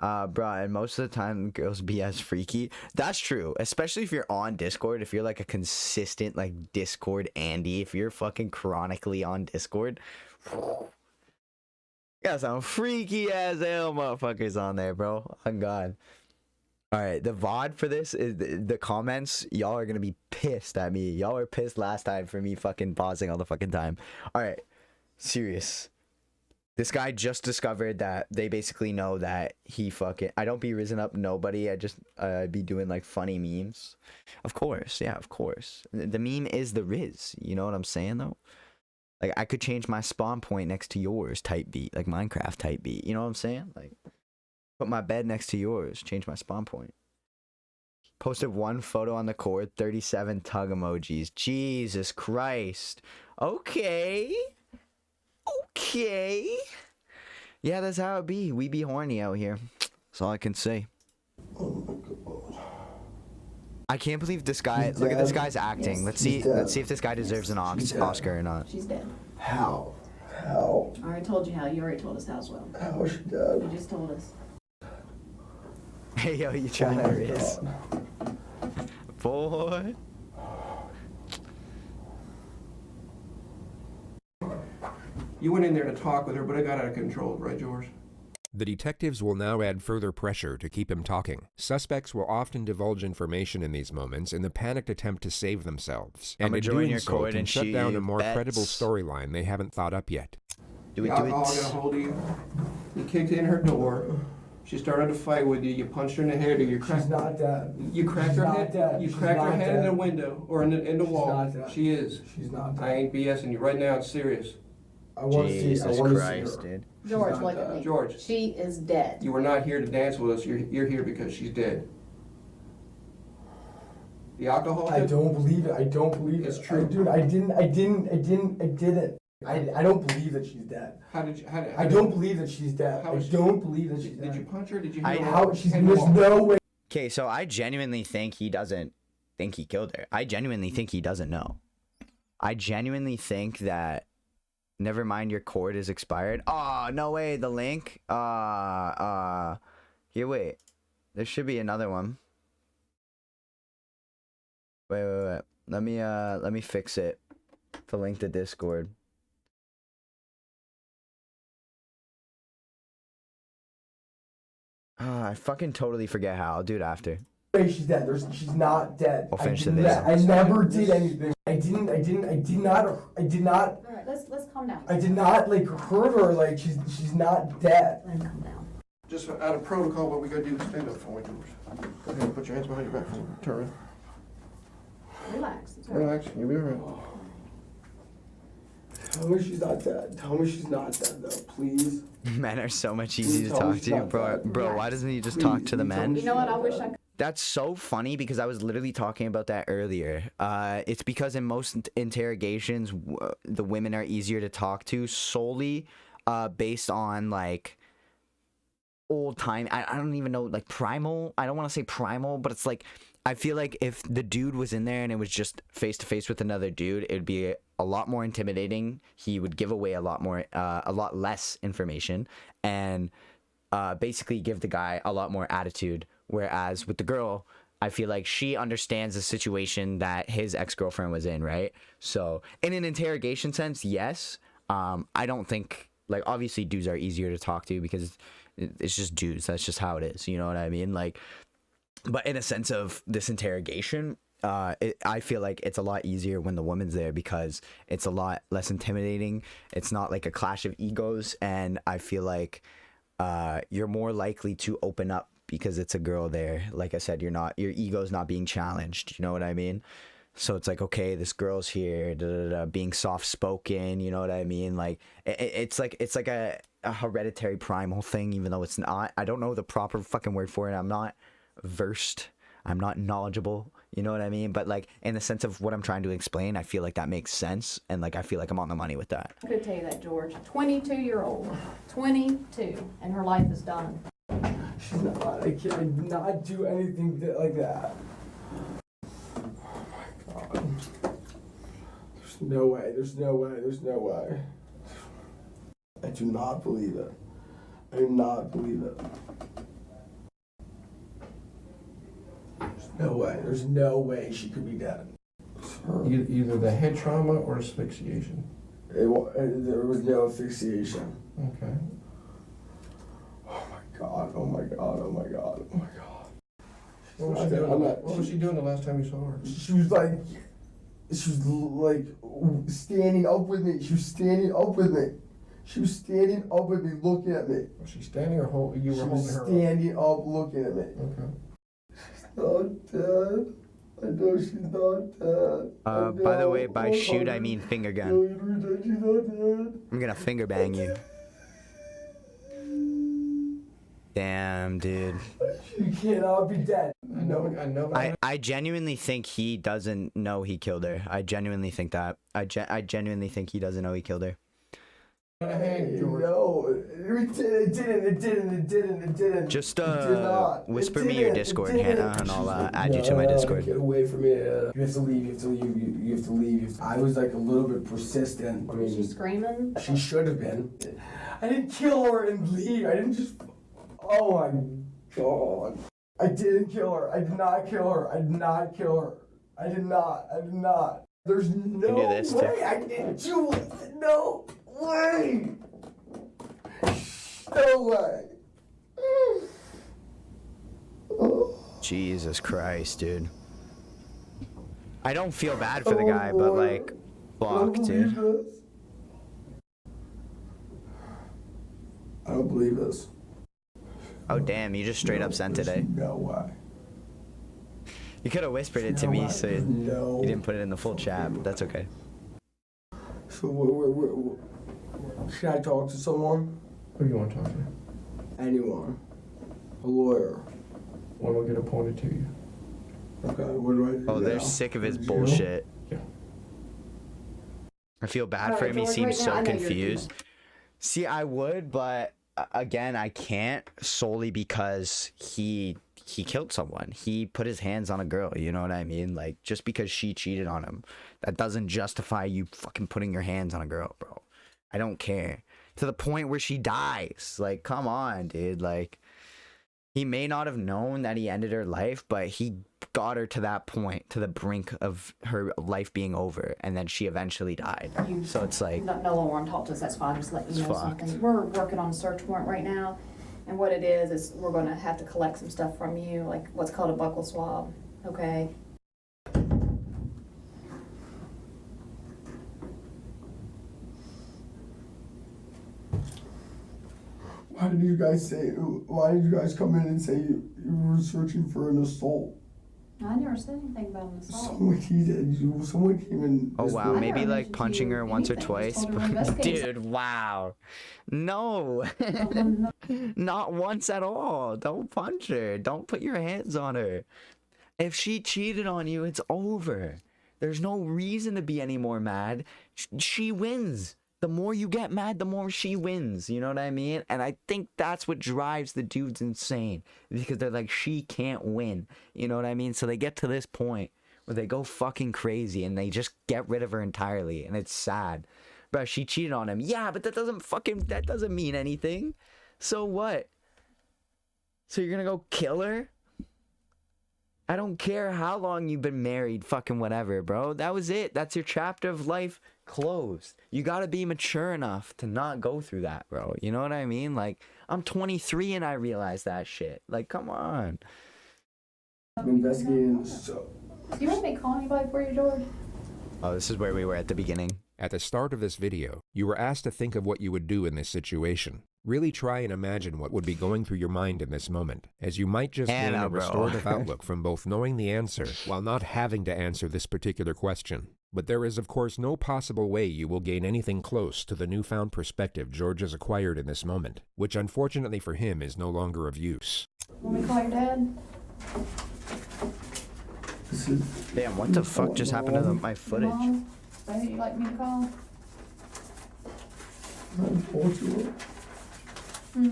Bruh, and most of the time girls be as freaky. That's true, especially if you're on Discord. If you're like a consistent like Discord Andy, if you're fucking chronically on Discord, you got some freaky ass hell motherfuckers on there, bro. Oh god. All right, the VOD for this is the comments. Y'all are gonna be pissed at me. Y'all were pissed last time for me fucking pausing all the fucking time. All right, serious. This guy just discovered that they basically know that he fucking. I don't be risen up nobody. I just be doing like funny memes. Of course, yeah, of course. The meme is the Riz. You know what I'm saying though? Like I could change my spawn point next to yours type beat, like Minecraft type beat. You know what I'm saying? Like. Put my bed next to yours. Change my spawn point. Posted one photo on the cord. 37 tug emojis. Jesus Christ. Okay. Okay. Yeah, that's how it be. We be horny out here. That's all I can say. Oh my god. I can't believe this guy. Look at this guy's acting. Yes. Let's see. Let's see if this guy deserves an Oscar or not. She's dead. How? How? I already told you how. You already told us how as well. How is she dead? You just told us. Hey yo, you trying to Riz? Boy. You went in there to talk with her, but it got out of control, right, George? The detectives will now add further pressure to keep him talking. Suspects will often divulge information in these moments in the panicked attempt to save themselves, and in doing so can shut down a more credible storyline they haven't thought up yet. The alcohol got a hold of you. You kicked in her door. She started to fight with you. You punched her in the head, or you cracked. She's not dead. You cracked her head. You cracked her head in the window or in the wall. Not dead. She is. She's not dead. I ain't BSing you right now. It's serious. I want to see. I Jesus want to Christ, see her. dude. George, look at me. George. She is dead. You were not here to dance with us. You're here because she's dead. The alcohol. I don't believe it. I don't believe It's it. true. Dude, I didn't. I don't believe that she's dead. How did you? I don't believe that she's dead. I don't believe that she's dead. Did you punch her? Did you? How? There's no way. Okay, so I genuinely think he doesn't think he killed her. I genuinely think he doesn't know. I genuinely think that. Never mind, your cord is expired. Oh, no way, the link. Here, wait. There should be another one. Wait. Let me fix it. To link to Discord. I fucking totally forget how. I'll do it after. She's dead. She's not dead. We'll finish the video. I never did anything. I did not. All right, let's calm down. I did not like hurt her. Like she's not dead. Let him calm down. Just out of protocol, what we gotta do is stand up for me, George. Go ahead, put your hands behind your back. Turn around. Relax. It's all right. Relax. You'll be alright. Tell me she's not dead. Tell me she's not dead, though, please. Men are so much easier to talk to, bro. Why doesn't he just talk to the men? You know what? I wish I could. That's so funny because I was literally talking about that earlier. It's because in most interrogations, the women are easier to talk to solely based on like old time. I don't even know, like primal. I don't want to say primal, but it's like I feel like if the dude was in there and it was just face to face with another dude, it'd be a lot more intimidating. He would give away a lot less information, and basically give the guy a lot more attitude. Whereas with the girl, I feel like she understands the situation that his ex-girlfriend was in, right? So in an interrogation sense, yes. I don't think, like, obviously dudes are easier to talk to because it's just dudes. That's just how it is. You know what I mean? Like, but in a sense of this interrogation, I feel like it's a lot easier when the woman's there because it's a lot less intimidating. It's not like a clash of egos, and I feel like you're more likely to open up because it's a girl there. Like I said, your ego's not being challenged. You know what I mean? So it's like, okay, this girl's here, being soft spoken. You know what I mean? Like it's like a hereditary primal thing, even though it's not. I don't know the proper fucking word for it. I'm not versed. I'm not knowledgeable. You know what I mean? But like in the sense of what I'm trying to explain, I feel like that makes sense, and like I feel like I'm on the money with that. I could tell you that, George. 22-year-old, 22, and her life is done. She's not. I did not do anything like that. Oh my god. There's no way. There's no way. There's no way. I do not believe it. I do not believe it. There's no way. There's no way she could be dead. Either the head trauma or asphyxiation. There was no asphyxiation. Okay. Oh my god. Oh my god. Oh my god. Oh my god. What was she doing? What was she doing the last time you saw her? She was like standing up with me. She was standing up with me. She was standing up with me, looking at me. Was she standing or holding? You were holding her. Standing up, looking at me. Okay. She's not dead. I know she's not dead. By the way, by shoot I mean finger gun. She's not dead. I'm gonna finger bang you. Damn, dude. She cannot be dead. I know. I genuinely think he doesn't know he killed her. I genuinely think that. I genuinely think he doesn't know he killed her. Hey, George. No, it didn't. Just whisper me your Discord, Hannah, and I'll add you to my Discord. Get away from me. You have to leave. You have to leave. I was like a little bit persistent. I Was she mean, screaming? she should have been. I didn't kill her and leave. I didn't just. Oh my God. I didn't kill her. I did not kill her. I did not kill her. I did not. There's no do this, way too. I didn't do it. No way. No way. Jesus Christ, dude. I don't feel bad for the guy, but like, fuck, dude. I don't believe this. Oh damn, you just straight up sent it, eh? No way. You could have whispered it to me, so you didn't put it in the full chat, but that's okay. So should I talk to someone? Who do you want to talk to? Anyone. A lawyer. When will get appointed to you? Okay, what do I do? Oh, they're now? sick of his bullshit. Yeah. I feel bad for him. He seems so confused. See, I would, but again, I can't solely because he killed someone. He put his hands on a girl, you know what I mean? Like, just because she cheated on him, that doesn't justify you fucking putting your hands on a girl, bro. I don't care. To the point where she dies. Like, come on, dude. Like, he may not have known that he ended her life, but he got her to that point, to the brink of her life being over, and then she eventually died. So it's like, No one wanted to talk to us, that's fine, just let you know It's fucked. something. We're working on a search warrant right now, and what it is we're gonna have to collect some stuff from you, like what's called a buccal swab, okay? Why did you guys come in and say you were searching for an assault? I never said anything about an assault. Someone came in. oh wow, I maybe never like mentioned punching to you her once or anything, twice. just told her to investigate. Dude, wow. No. Not once at all. Don't punch her. Don't put your hands on her. If she cheated on you, it's over. There's no reason to be any more mad. She wins. The more you get mad, the more she wins. You know what I mean? And I think that's what drives the dudes insane. Because they're like, she can't win. You know what I mean? So they get to this point where they go fucking crazy and they just get rid of her entirely. And it's sad. Bro, she cheated on him. Yeah, but that doesn't mean anything. So what? So you're gonna go kill her? I don't care how long you've been married, fucking whatever, bro. That was it. That's your chapter of life closed. You gotta be mature enough to not go through that, bro. You know what I mean? Like, I'm 23 and I realize that shit. Like, come on. I'm investigating. So, Do you want me to call anybody for you, George? Oh, this is where we were at the beginning. At the start of this video, you were asked to think of what you would do in this situation. Really try and imagine what would be going through your mind in this moment, as you might just gain Hannah, a bro. restorative outlook from both knowing the answer while not having to answer this particular question. But there is, of course, no possible way you will gain anything close to the newfound perspective George has acquired in this moment, which unfortunately for him is no longer of use. Want me to call your dad? Damn, what the fuck just happened to my footage? Mom? Is that who you'd like me to call?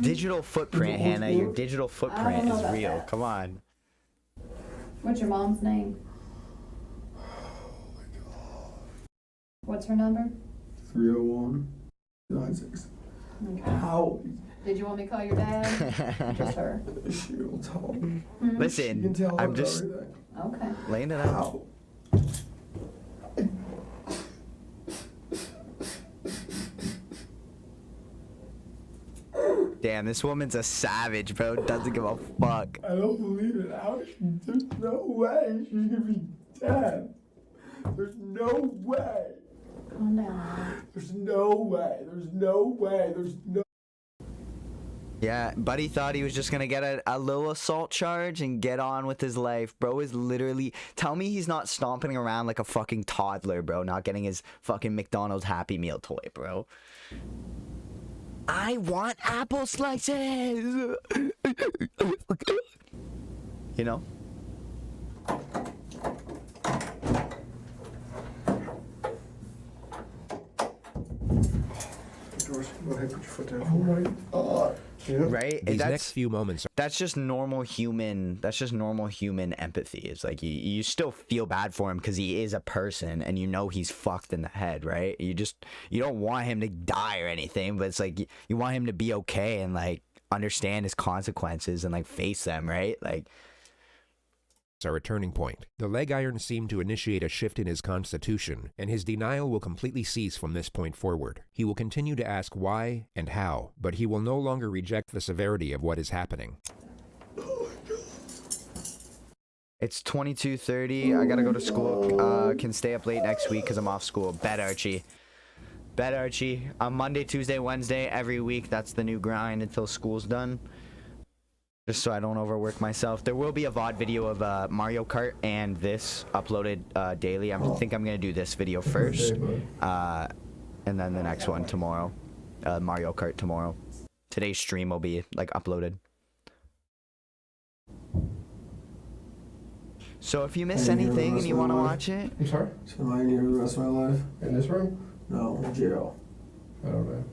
Digital footprint, Hannah. Your digital footprint know is about real. that. Come on. What's your mom's name? What's her number? 301-96. Okay. How? Did you want me to call your dad? Just her. She'll tell me. Listen, You can tell I'm her just everything. Okay. laying it out. How? Damn, this woman's a savage, bro. Doesn't give a fuck. I don't believe it. There's no way she's gonna be dead. There's no way. Calm down. There's no way. There's no way. There's no. Yeah, Buddy thought he was just gonna get a little assault charge and get on with his life. Bro is literally... Tell me he's not stomping around like a fucking toddler, bro. Not getting his fucking McDonald's Happy Meal toy, bro. I want apple slices! You know? George, go ahead, put your foot down. Oh my god. Yeah. Right? These next few moments That's just normal human empathy. It's like you still feel bad for him because he is a person and you know he's fucked in the head, right? You don't want him to die or anything, but it's like you want him to be okay and like understand his consequences and like face them, right? Like are a turning point. The leg irons seem to initiate a shift in his constitution, and his denial will completely cease from this point forward. He will continue to ask why and how, but he will no longer reject the severity of what is happening. it's 22:30. I gotta go to school. Can stay up late next week because I'm off school. Bet Archie. Bet Archie. On Monday, Tuesday, Wednesday, every week. That's the new grind until school's done. Just so I don't overwork myself. There will be a VOD video of Mario Kart and this uploaded daily. I think I'm gonna do this video first, and then the next one tomorrow. Mario Kart tomorrow. Today's stream will be like uploaded. So if you miss anything and you want to watch it, I'm sorry? So am I in here the rest of my life? In this room? No, in jail. I don't know.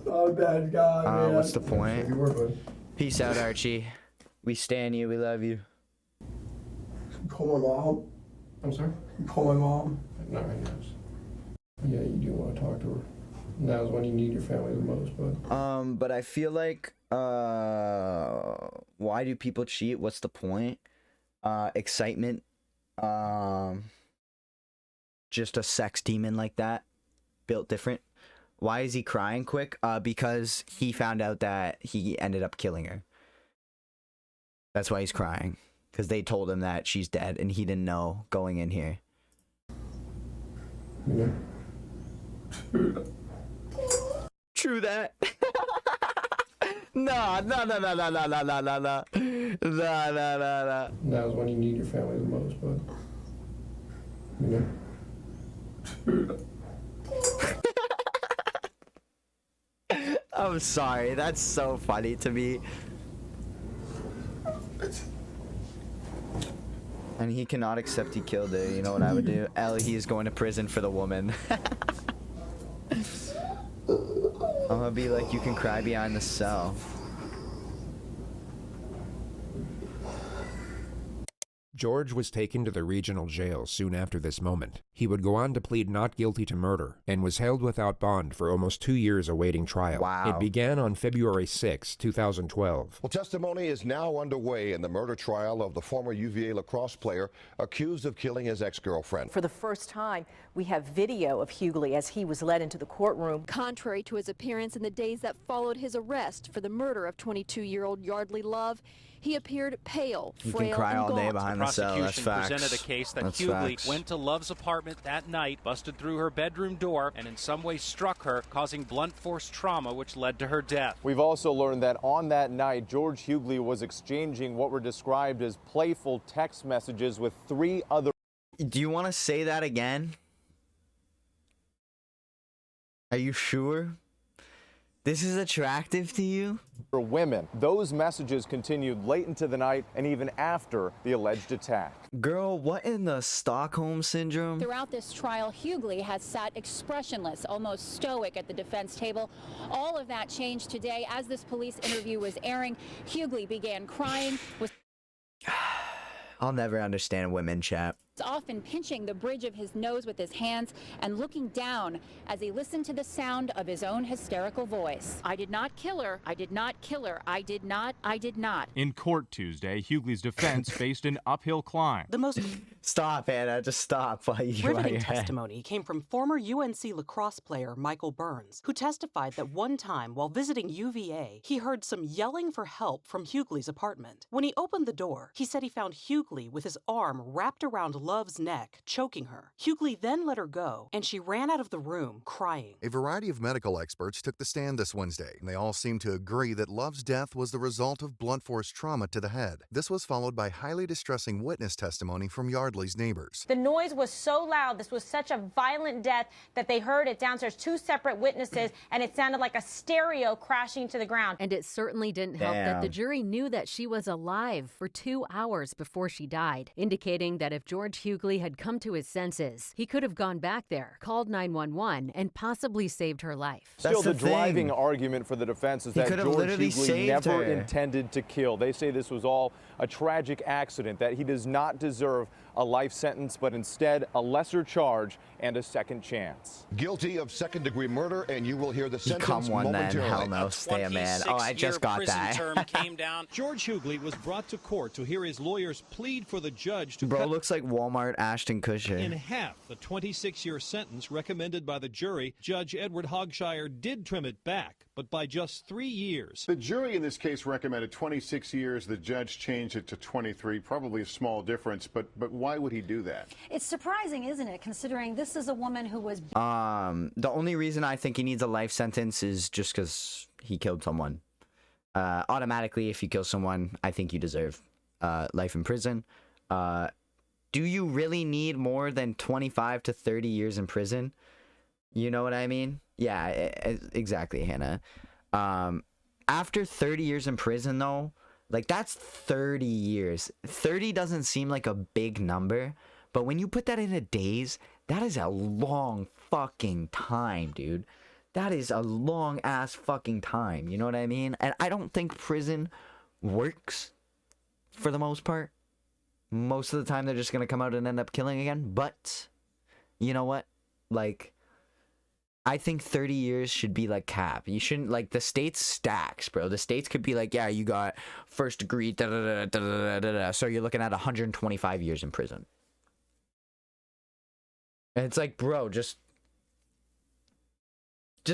Oh, bad God, man. what's the point? You were, bud. Peace out, Archie. We stand you. We love you. Call my mom. I'm sorry? Call my mom. Not right now. Yeah, you do want to talk to her. Now's when you need your family the most, bud. But I feel like, why do people cheat? What's the point? Excitement. Just a sex demon like that, built different. Why is he crying quick? Because he found out that he ended up killing her. That's why he's crying. Because they told him that she's dead and he didn't know going in here. Yeah. True that. No. Now's when you need your family the most, bud. Yeah. I'm sorry, that's so funny to me. And he cannot accept he killed her. You know what I would do? He is going to prison for the woman. I'm gonna be like, you can cry behind the cell. George was taken to the regional jail soon after this moment. He would go on to plead not guilty to murder and was held without bond for almost 2 years awaiting trial. Wow. It began on February 6, 2012. Well, testimony is now underway in the murder trial of the former UVA lacrosse player accused of killing his ex-girlfriend. For the first time, we have video of Yeardley as he was led into the courtroom. Contrary to his appearance in the days that followed his arrest for the murder of 22-year-old Yeardley Love, he appeared pale, frail, You can cry and all day gaunt. behind the cell. That's facts. Presented a case that That's Yeardley facts. went to Love's apartment that night, busted through her bedroom door, and in some way struck her, causing blunt force trauma, which led to her death. We've also learned that on that night, George Yeardley was exchanging what were described as playful text messages with 3 other... Do you want to say that again? Are you sure? This is attractive to you? For women. Those messages continued late into the night and even after the alleged attack. Girl, what in the Stockholm Syndrome? Throughout this trial, Yeardley has sat expressionless, almost stoic at the defense table. All of that changed today. As this police interview was airing, Yeardley began crying. I'll never understand women, chat. often pinching the bridge of his nose with his hands and looking down as he listened to the sound of his own hysterical voice. I did not kill her. I did not kill her. I did not. In court Tuesday, Hughley's defense faced an uphill climb. The most Stop, Anna. Just stop. riveting testimony came from former UNC lacrosse player Michael Burns, who testified that one time while visiting UVA, he heard some yelling for help from Hughley's apartment. When he opened the door, he said he found Hughley with his arm wrapped around Love's neck, choking her. Hughley then let her go, and she ran out of the room, crying. A variety of medical experts took the stand this Wednesday, and they all seemed to agree that Love's death was the result of blunt force trauma to the head. This was followed by highly distressing witness testimony from Yeardley's neighbors. The noise was so loud, this was such a violent death that they heard it downstairs, 2 separate witnesses, and it sounded like a stereo crashing to the ground. And it certainly didn't help that the jury knew that she was alive for 2 hours before she died, indicating that if George Hughley had come to his senses, he could have gone back there, called 911, and possibly saved her life. Still, the driving argument for the defense is that George Hughley never intended to kill. They say this was all a tragic accident, that he does not deserve a life sentence, but instead a lesser charge and a second chance. Guilty of second-degree murder, and you will hear the Become sentence one then. momentarily. Hell no. Stay a man. Oh, I just got that. Term came down. George Hughley was brought to court to hear his lawyers plead for the judge to Bro cut looks like Walmart Ashton Kutcher. in half the 26-year sentence recommended by the jury. Judge Edward Hogshire did trim it back, but by just 3 years. The jury in this case recommended 26 years. The judge changed it to 23, probably a small difference, but why would he do that? It's surprising, isn't it, considering this is a woman who was... The only reason I think he needs a life sentence is just because he killed someone. Automatically, if you kill someone, I think you deserve life in prison. Do you really need more than 25 to 30 years in prison? You know what I mean? Yeah, exactly, Hannah. After 30 years in prison, though, like, that's 30 years. 30 doesn't seem like a big number, but when you put that into days, that is a long fucking time, dude. That is a long ass fucking time. You know what I mean? And I don't think prison works for the most part. Most of the time, they're just gonna come out and end up killing again. But you know what? Like, I think 30 years should be like cap. You shouldn't, like, the states stacks, bro. The states could be like, yeah, you got first degree, da da da da da da da. So you're looking at 125 years in prison. And it's like, bro, just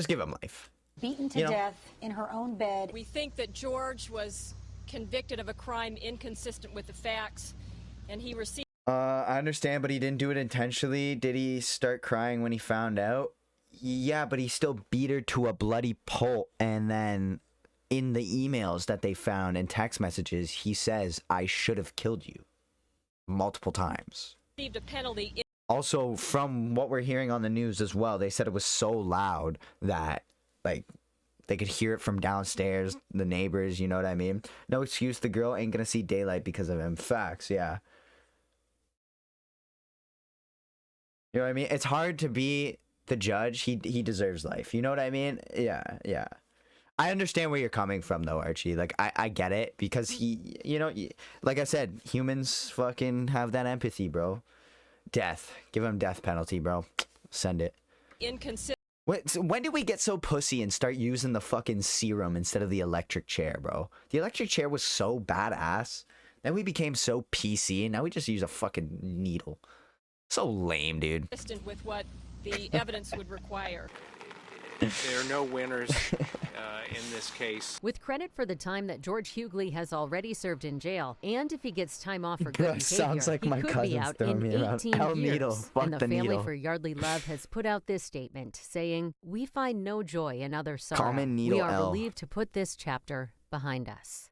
give him life. beaten to death in her own bed. We think that George was convicted of a crime inconsistent with the facts, and he received... I understand, but he didn't do it intentionally. Did he start crying when he found out? Yeah, but he still beat her to a bloody pulp, and then in the emails that they found and text messages, he says, I should have killed you multiple times. ...received a penalty... Also, from what we're hearing on the news as well, they said it was so loud that, like, they could hear it from downstairs, the neighbors, you know what I mean? No excuse, the girl ain't gonna see daylight because of him. Facts, yeah. You know what I mean? It's hard to be the judge. He deserves life. You know what I mean? Yeah, yeah. I understand where you're coming from, though, Archie. Like, I get it, because he, you know, like I said, humans fucking have that empathy, bro. Death. Give him death penalty, bro. Send it. Inconsistent. So when did we get so pussy and start using the fucking serum instead of the electric chair, bro? The electric chair was so badass. Then we became so PC, and now we just use a fucking needle. So lame, dude. ...consistent with what the evidence would require. There are no winners in this case. With credit for the time that George Hughley has already served in jail, and if he gets time off for good behavior, sounds like he my could be cousin's out throwing in me around. 18 Hell years. needle. Fuck And the the family needle. for Yeardley Love has put out this statement saying, "We find no joy in other sorrow. Common needle We are L. relieved to put this chapter behind us."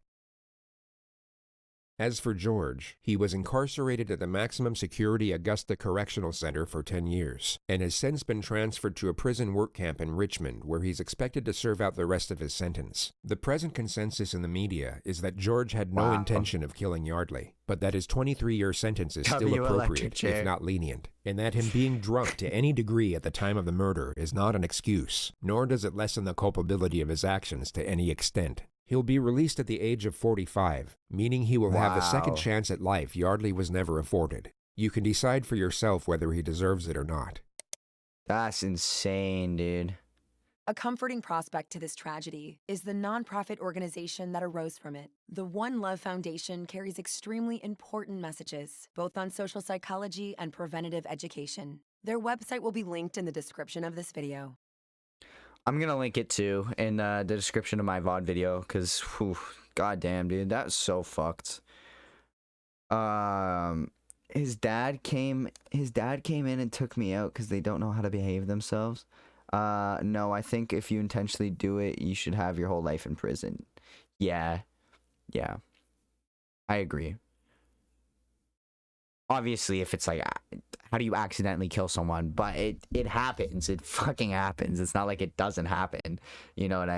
As for George, he was incarcerated at the maximum security Augusta Correctional Center for 10 years, and has since been transferred to a prison work camp in Richmond, where he's expected to serve out the rest of his sentence. The present consensus in the media is that George had no intention of killing Yeardley, but that his 23-year sentence is still appropriate, if not lenient, and that him being drunk to any degree at the time of the murder is not an excuse, nor does it lessen the culpability of his actions to any extent. He'll be released at the age of 45, meaning he will have the second chance at life Yeardley was never afforded. You can decide for yourself whether he deserves it or not. That's insane, dude. A comforting prospect to this tragedy is the nonprofit organization that arose from it. The One Love Foundation carries extremely important messages, both on social psychology and preventative education. Their website will be linked in the description of this video. I'm gonna link it too in the description of my VOD video, because, goddamn, dude, that's so fucked. His dad came in and took me out because they don't know how to behave themselves. No, I think if you intentionally do it, you should have your whole life in prison. Yeah. I agree. Obviously, if it's like, how do you accidentally kill someone? But it happens. It fucking happens. It's not like it doesn't happen. You know what I mean?